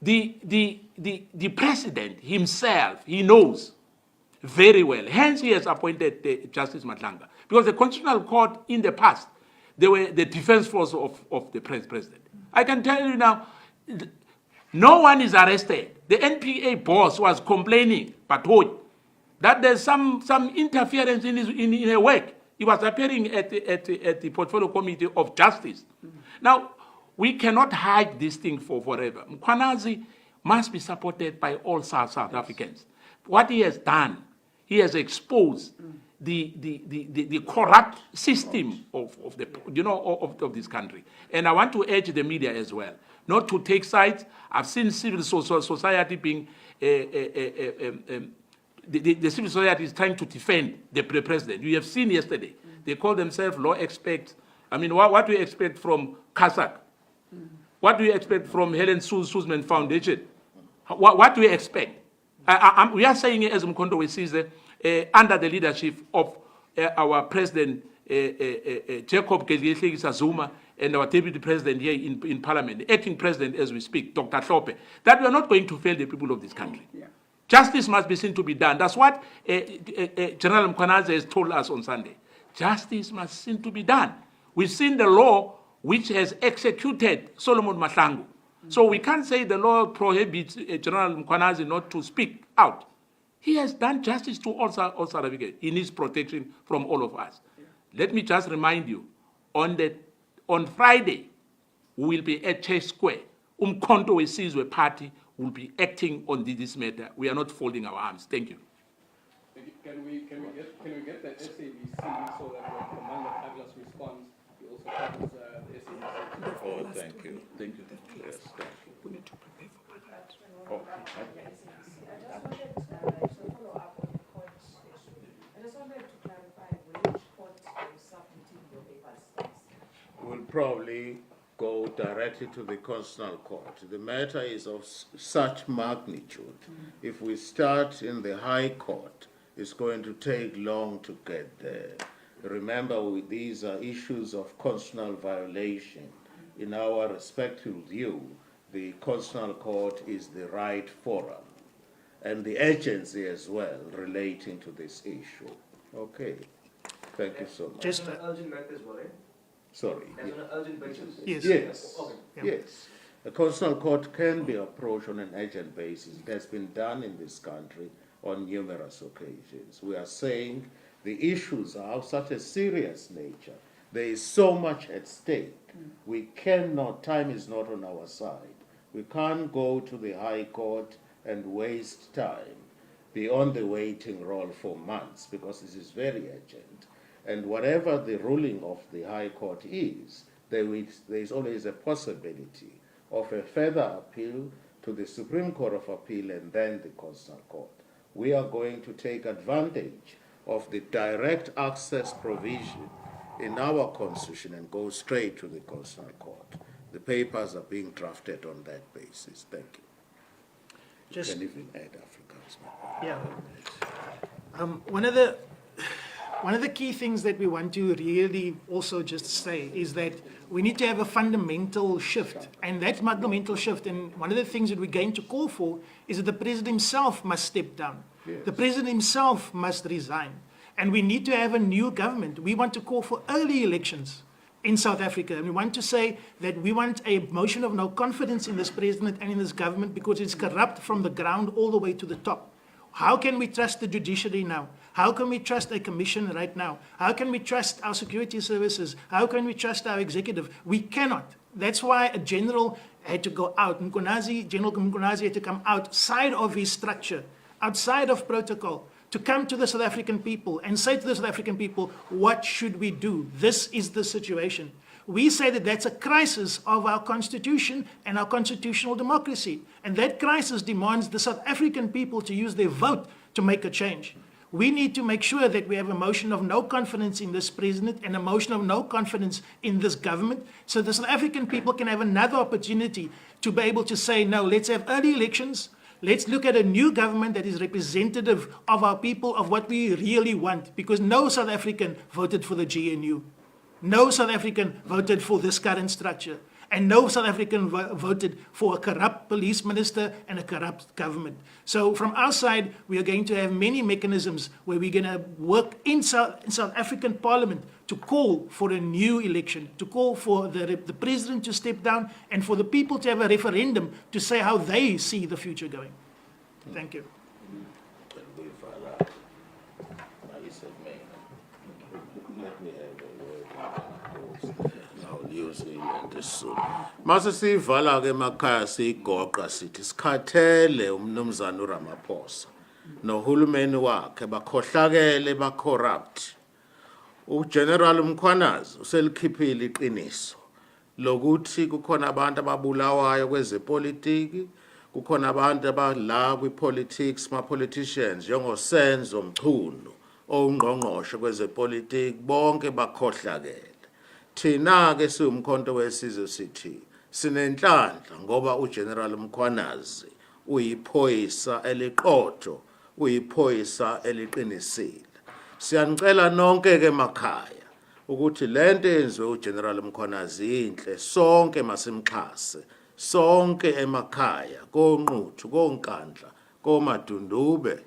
the president himself, he knows very well. Hence, he has appointed Justice Madlanga. Because the Constitutional Court in the past, they were the defense force of the president. I can tell you now, no one is arrested. The NPA boss was complaining, that there's some interference in her work. He was appearing at the Portfolio Committee of Justice. Now, we cannot hide this thing for forever. Mkhwanazi must be supported by all South Africans. What he has done, he has exposed the corrupt system of this country. And I want to urge the media as well, not to take sides. I've seen civil society being, the civil society is trying to defend the president. You have seen yesterday, they call themselves law experts. I mean, what do you expect from Kazakh? What do you expect from Helen Suzman Foundation? What do you expect? We are saying as Umkhonto we Sizwe, under the leadership of our president, Jacob Gedleyihlekisa Zuma, and our deputy president here in Parliament, the acting president as we speak, Dr. Tope, that we are not going to fail the people of this country. Yeah. Justice must be seen to be done. That's what General Mkhwanazi has told us on Sunday. Justice must seem to be done. We've seen the law which has executed Solomon Mahlangu. So we can't say the law prohibits General Mkhwanazi not to speak out. He has done justice to all South Africans. He needs protection from all of us. Let me just remind you, on Friday, we will be at Chase Square. Umkhonto weSizwe Party will be acting on this matter. We are not folding our arms. Thank you. Can we get the SABC so that when Commander Douglas responds, he also covers the SABC? Oh, thank you. Thank you. Yes, thank you. We need to prepare for Parliament. Oh, we'll probably go directly to the Constitutional Court. The matter is of such magnitude. If we start in the High Court, it's going to take long to get there. Remember, these are issues of constitutional violation. In our respective view, the Constitutional Court is the right forum, and the agency as well relating to this issue. Okay, thank you so much. Just, That's on an urgent matter as well, eh? Sorry. That's on an urgent basis. yes. Yes, Okay. yes. The Constitutional Court can be approached on an urgent basis. It has been done in this country on numerous occasions. We are saying the issues are of such a serious nature. There is so much at stake. We cannot, time is not on our side. We can't go to the High Court and waste time beyond the waiting roll for months, because this is very urgent. And whatever the ruling of the High Court is, there is always a possibility of a further appeal to the Supreme Court of Appeal and then the Constitutional Court. We are going to take advantage of the direct access provision in our Constitution and go straight to the Constitutional Court. The papers are being drafted on that basis. Thank you. Just, You can even add Afrikaans. yeah. One of the key things that we want to really also just say is that we need to have a fundamental shift. And that fundamental shift, and one of the things that we're going to call for, is that the president himself must step down. Yes. The president himself must resign. And we need to have a new government. We want to call for early elections in South Africa. And we want to say that we want a motion of no confidence in this president and in this government because it's corrupt from the ground all the way to the top. How can we trust the judiciary now? How can we trust a commission right now? How can we trust our security services? How can we trust our executive? We cannot. That's why a general had to go out. General Mkhwanazi had to come outside of his structure, outside of protocol, to come to the South African people and say to the South African people, what should we do? This is the situation. We say that that's a crisis of our constitution and our constitutional democracy. And that crisis demands the South African people to use their vote to make a change. We need to make sure that we have a motion of no confidence in this president and a motion of no confidence in this government, so the South African people can have another opportunity to be able to say, no, let's have early elections. Let's look at a new government that is representative of our people, of what we really want, because no South African voted for the GNU. No South African voted for this current structure. And no South African voted for a corrupt police minister and a corrupt government. So from our side, we are going to have many mechanisms where we're going to work in South African Parliament to call for a new election, to call for the president to step down, and for the people to have a referendum to say how they see the future going. Thank you. Mase sivala ke emakhaya sigoqa sithi sikhathele umnumzana uRamaphosa nohulumeni wakhe bakhohlakele bacorrupt. uGeneral Mkhwanazi uselikhiphile iqiniso lokuthi kukhona abantu ababulawayo kwezepolitiki, kukhona abantu abala kwipolitics, ma-politicians njengoSenzo Mchunu ongqongqoshe kwezepolitiki bonke bakhohlakele. Thina ke siwumkhonto wesizwe sithi sinenhlanhla ngoba uGeneral Mkhwanazi uyiphoyisa eliqotho, uyiphoyisa eliqinisile. Siyanicela nonke ke emakhaya ukuthi lento yenziwe uGeneral Mkhwanazi inhle, sonke masimxhase, sonke emakhaya, koNquthu, koNkandla, koMadundube,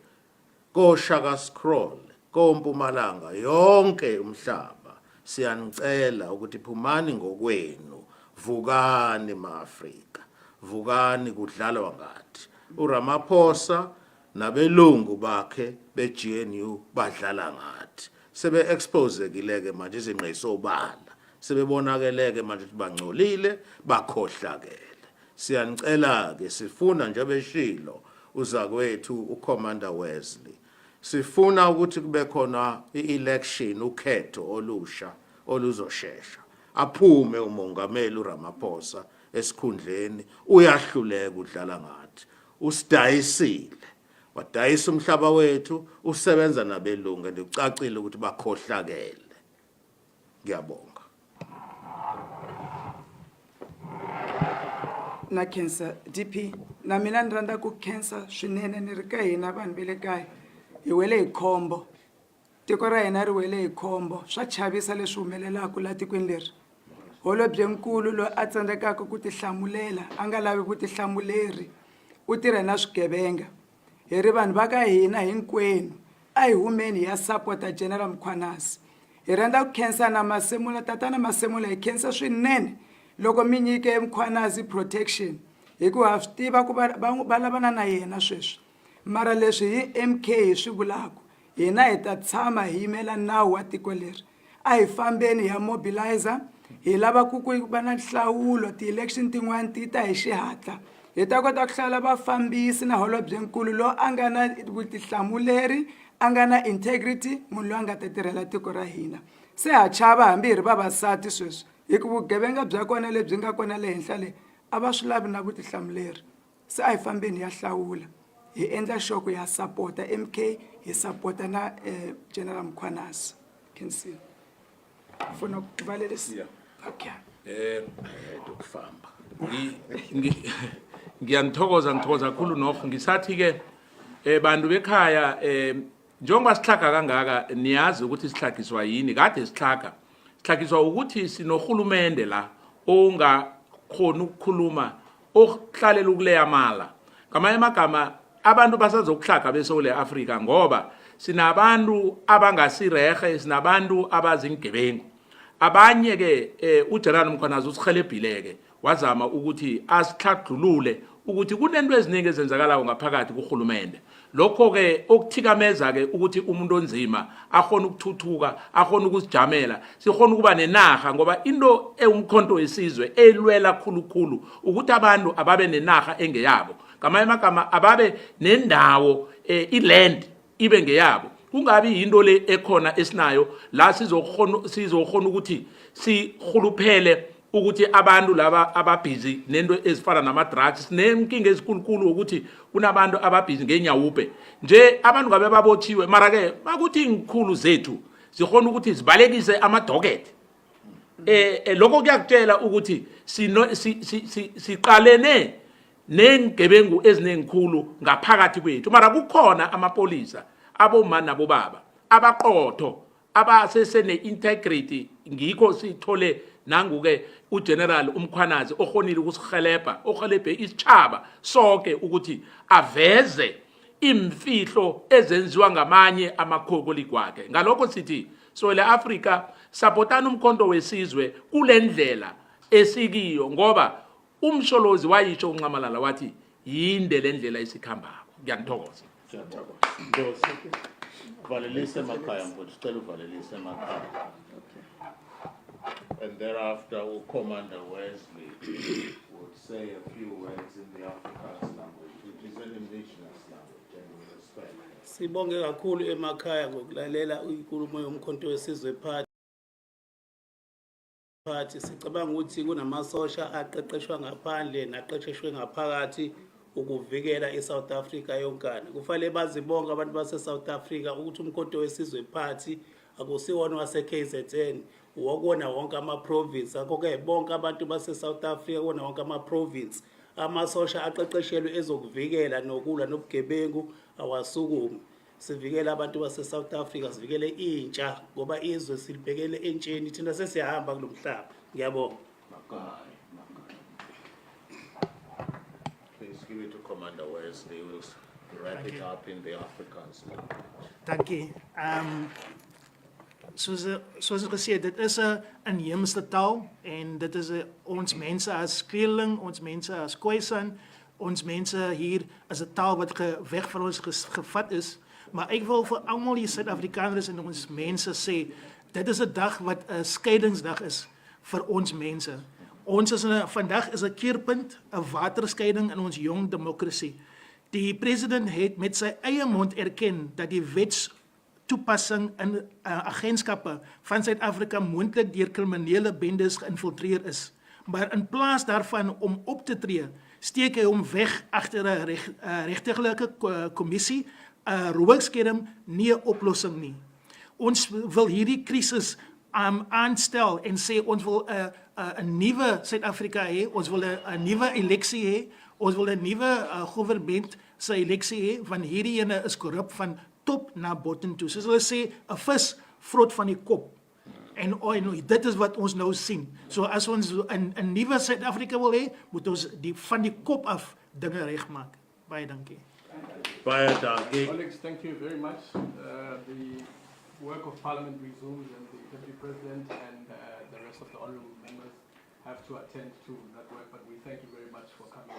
koShaka Scroll, koMpumalanga, yonke umhlaba. Siyanicela ukuthi phumani ngokwenu, vukani ma-Afrika, vukani kudlalwa ngathi. uRamaphosa nabelungu bakhe be-GNU badlala ngathi. Sebe-exposekile-ke manje izinqeyisobala. Sebebonakeleke manje ukuthi bangcolile, bakhohlakele. Siyanicela-ke, sifuna nje beshilo uzakwethu uCommander Wesley. Sifuna ukuthi kube khona i-election, ukhetho olusha oluzoshesha. Aphume umongameli uRamaphosa esikhundleni, uyahluleka udlala ngathi. Usidayisile. Wadayisa umhlaba wethu, usebenza nabelungu and ucacile ukuthi bakhohlakele. Ngiyabonga. Na cancer DP na mina ni rhandza ku cancer swinene ni ri ka hina vanhu ve le kaya hi wele hi khombo tiko ra hina ri wele hi khombo swa chavisa leswi humelelaka la tikweni leri holobyenkulu loyi a tsandzekaka ku tihlamulela a nga lavi vutihlamuleri u tirha na swigevenga hi ri vanhu va ka hina hinkwenu a hi humeni ya sapota General Mkhwanasi hi rhandza ku khensa na Masemula tatana Masemula hi khensa swinene loko mi nyike Mkhwanasi protection hikuva swi tiva ku va lavana na yena sweswi mara leswi hi MK hi swi vulaka hina hi ta tshama hi yimela nawu wa tiko leri a hi fambeni ya mobilizer hi lava ku va na nhlawulo ti-election tin'wana ti ta hi xihatla hi ta kota ku hlala vafambisi na holobyenkulu loyi a nga na vutihlamuleri a nga na integrity munhu loyi a nga ta tirhela tiko ra hina se ha chava hambi hi ri vavasati sweswi hikuva vugevenga bya kona lebyi nga kona le henhla le a va swi lavi na vutihlamuleri se a hi fambeni ya hlawula hi endla shoko ya sapota MK hi sapota na General Mkhwanasi kensi funa kuvalelisa okay Ukufamba. Ngiyanthokoza kakhulu nokho ngisathi ke bantu bekhaya njengoba sihlaga kangaka niyazi ukuthi sihlagiswa yini kade sihlagiswa ukuthi sinohulumende la ongakhona ukukhuluma okuhlalela ukuleya mala ngamanye amagama abantu basazokuhlaga beSouth Africa ngoba sinabantu abangasirehe sinabantu abazingebengu abanye ke uGeneral Mkhwanasi usihelebhileke wazama ukuthi asihladlulule ukuthi kunento eziningi ezenzakalayo ngaphakathi kuhulumende lokho ke okuthikameza ke ukuthi umuntu onzima akhona ukuthuthuka akhona ukusijamela sikhona ukuba nenaga ngoba into eumkhonto wesizwe elwela khulukhulu ukuthi abantu ababe nenaga engeyabo ngamanye amagama ababe nendawo iland ibe ngeyabo kungabi into le ekhona esinayo la sizokhona ukuthi sihuluphele ukuthi abantu laba ababhizi nento ezifana nama drugs nenkinga ezikhulukhulu ukuthi kunabantu ababhizi ngenyawupe nje abantu ngabe babotshiwe mara ke bakuthi ingikhulu zethu zikhona ukuthi zibalekise amadocket lokho kuyakutshela ukuthi siqalene nengebengu ezinengikhulu ngaphakathi kwethu mara kukhona amapolisa aboma nabo baba abaqotho abasesene integrity ngikho sithole nanguke uGeneral uMkhwanasi okhonile ukusihelebha ohelebhe isichaba sonke ukuthi aveze imfihlo ezenziwa ngamanye amakhokoli kwakhe ngalokho sithi South Africa sapotana umkhonto wesizwe kulendlela esikiyo ngoba umsholozi wayisho uncamalala wathi yinde lendlela esikhambako ngiyanithokoza Valelise emakhaya mfowethu sicela uvalelise emakhaya. And thereafter Commander Wesley would say a few words in the Afrikaans language, which is an indigenous language, and we respect. Sibonge kakhulu emakhaya ngokulalela inkulumo yomkhonto wesizwe phathi sicabanga ukuthi kunamasosha aqeqeshwa ngaphandle naqeqeshwe ngaphakathi ukuvikela iSouth Africa yonkana kufanele bazibonga abantu baseSouth Africa ukuthi umkhonto wesizwe phathi akusiwona wase KZN wokona wonke ama province akho ke bonke abantu baseSouth Africa kona wonke ama province amasosha aqeqeshelwe ezokuvikela nokulwa nobugebengu awasukumi sivikela abantu baseSouth Africa sivikele intsha ngoba izwe silibhekele entsheni thina sesiyahamba kulomhlaba ngiyabonga Please give it to Commander Wesley. We'll wrap it up in the Afrikaans language. Thank you. soos ek gesê het, dit is 'n inheemse taal en dit is ons mense as Kreeling, ons mense as Khoisan, ons mense hier is 'n taal wat weg van ons gevat is. Maar ek wil vir almal die Suid-Afrikaners en ons mense sê, dit is 'n dag wat 'n skeidingsdag is vir ons mense. Ons is vandag is 'n keerpunt, 'n waterskeiding in ons jong demokrasie. Die president het met sy eie mond erken dat die wetstoepassing in agentskappe van Suid-Afrika moontlik deur kriminele bendes geïnfiltreer is. Maar in plaas daarvan om op te tree, steek hy hom weg agter 'n regterlike kommissie, 'n rookeskerm, nie 'n oplossing nie. Ons wil hierdie krisis aanstel en sê ons wil 'n nuwe Suid-Afrika hê, ons wil 'n nuwe eleksie hê, ons wil 'n nuwe regering se eleksie hê, want hierdie ene is korrup van top na bottom toe. Soos hulle sê, 'n vis vrot van die kop. En dit is wat ons nou sien. So as ons 'n nuwe Suid-Afrika wil hê, moet ons van die kop af dinge regmaak. Baie dankie. Baie dankie. Colleagues, thank you very much. The work of Parliament resumes and the Deputy President and the rest of the honourable members have to attend to that work, but we thank you very much for coming.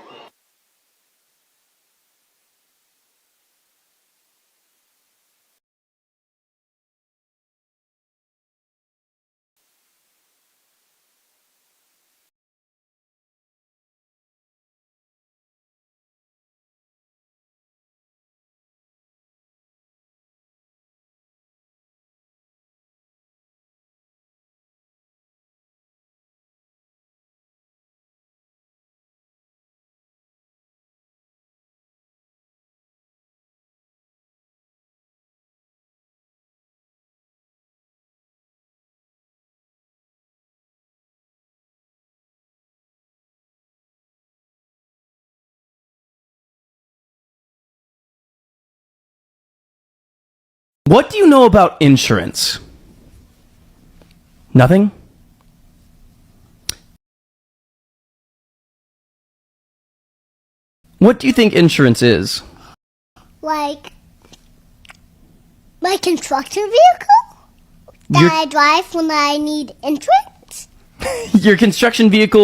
What do you know about insurance? Nothing? What do you think insurance is? Like my construction vehicle that I drive when I need insurance? Your construction vehicle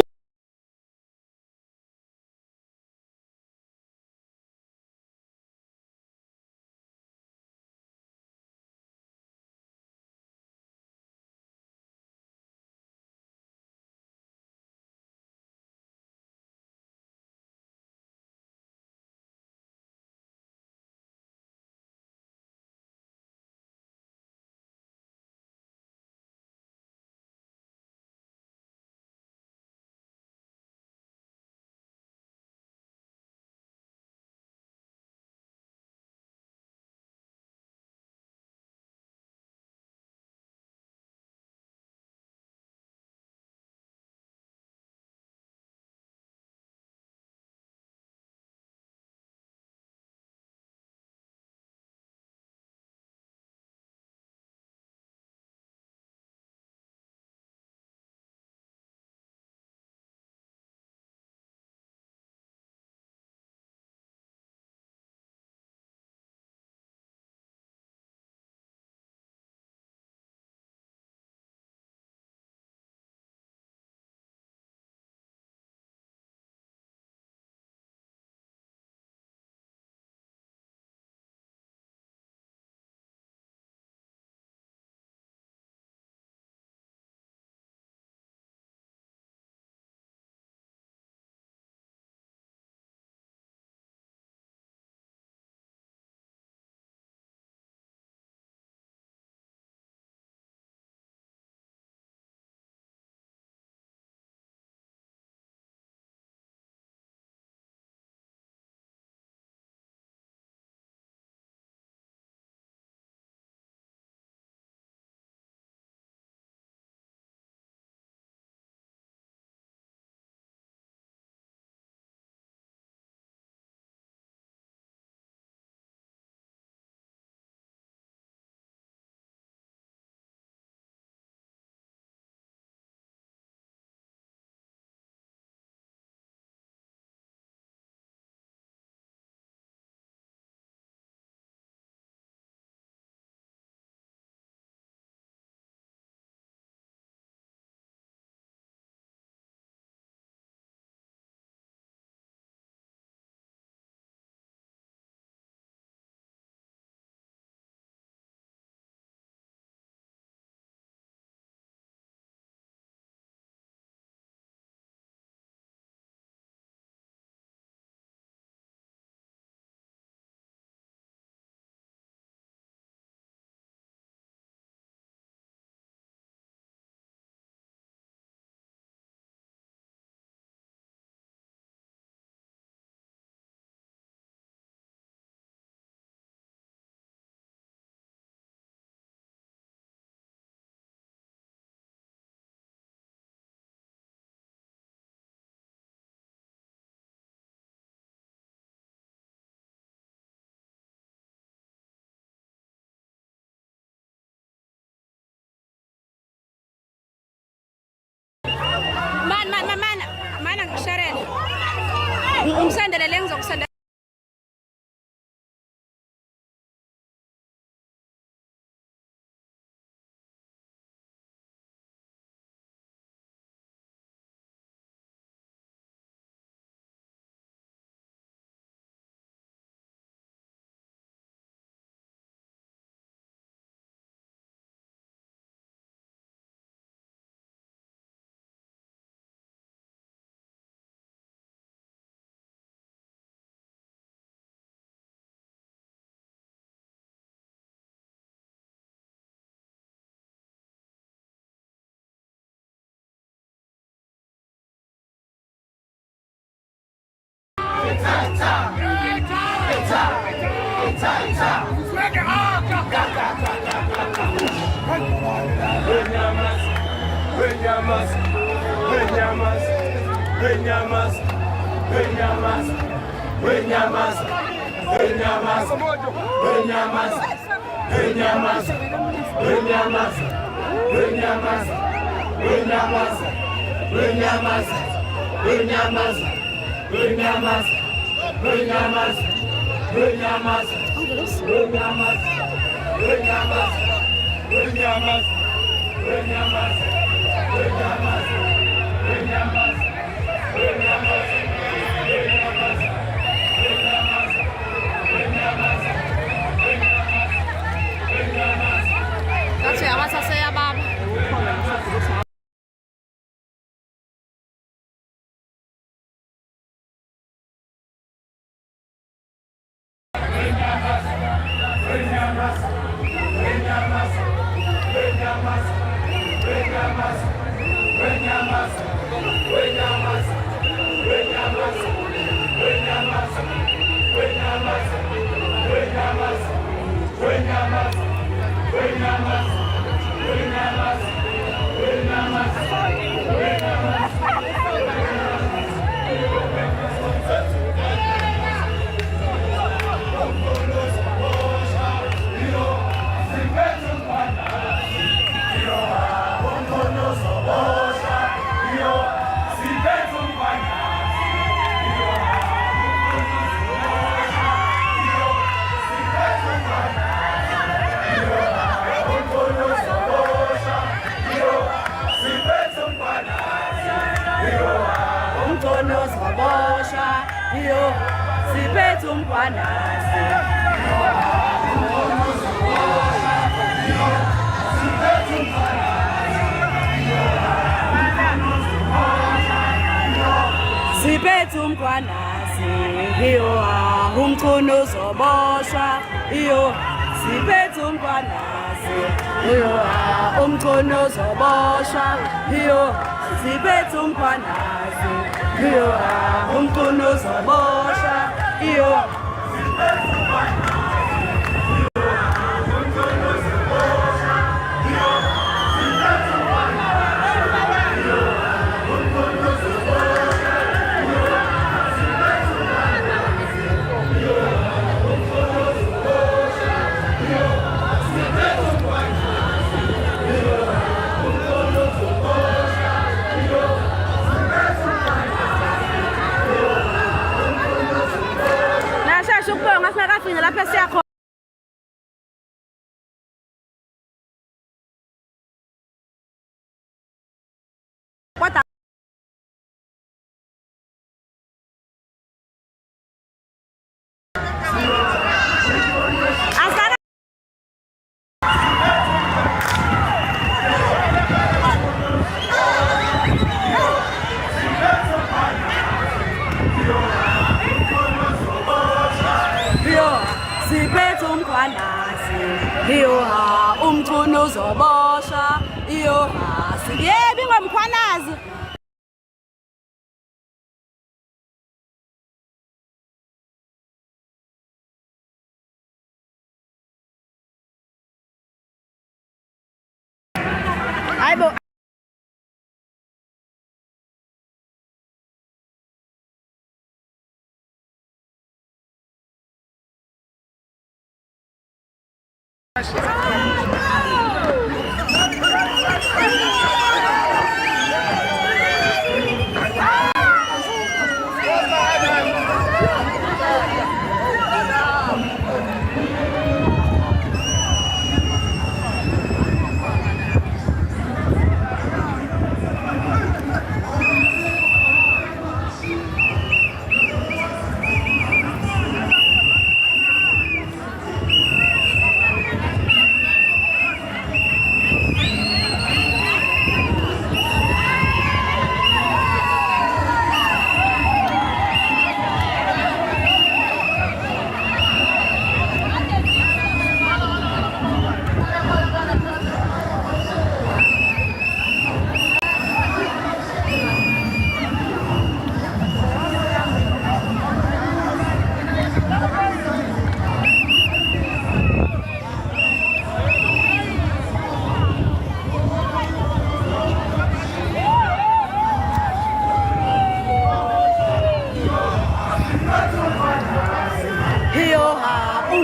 Ungisandelele ngizokusendela.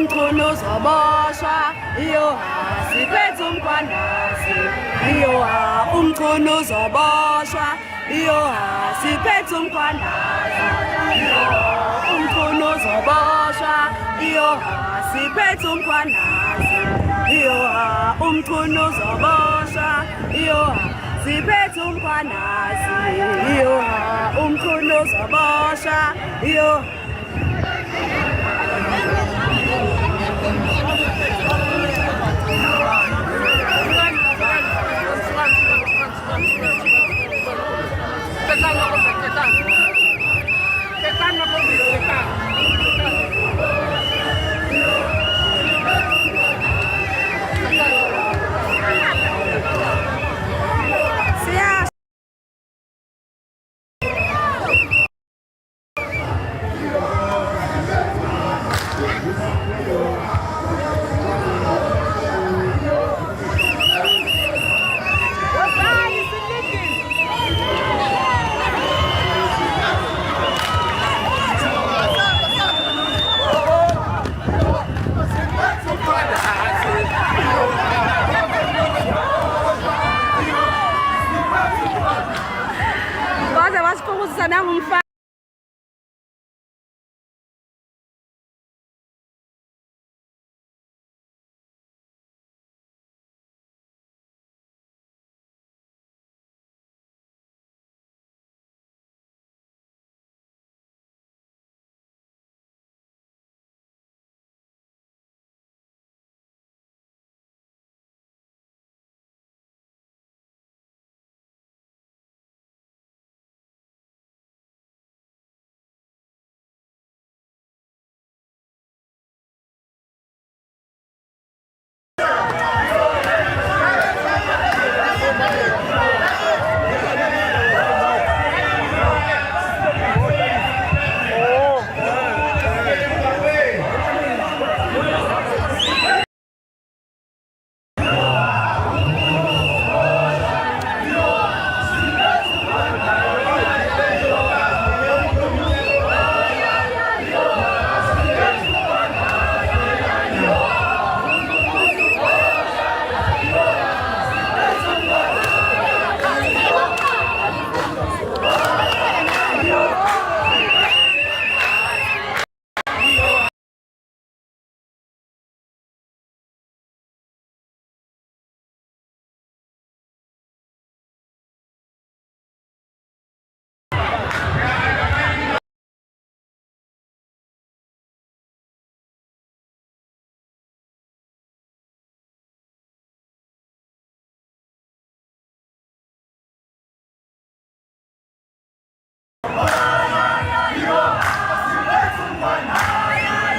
umchunu uzoboshwa, iyoha siphethe umkhwandazi, iyoha umchunu uzoboshwa, iyoha siphethe umkhwandazi, umchunu uzoboshwa, iyoha siphethe umkhwandazi, iyoha umchunu uzoboshwa, iyoha siphethe umkhwandazi, iyoha umchunu uzoboshwa, iyoha.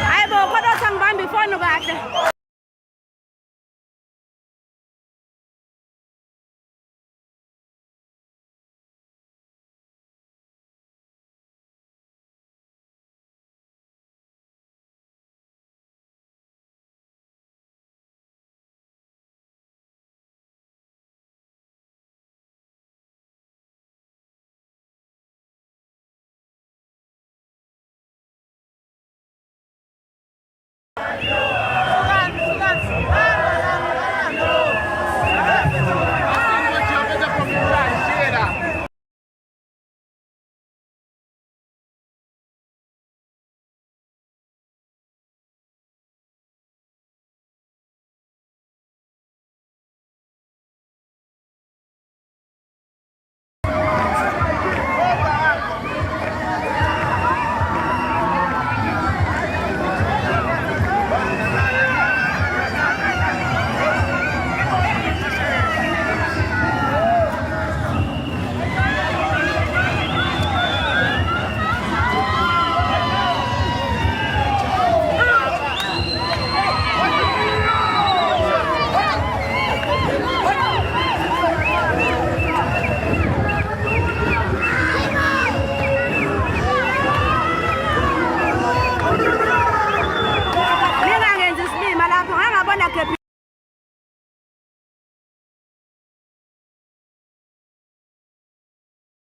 Hayi bo, kodwa sangibamba ifoni kahle.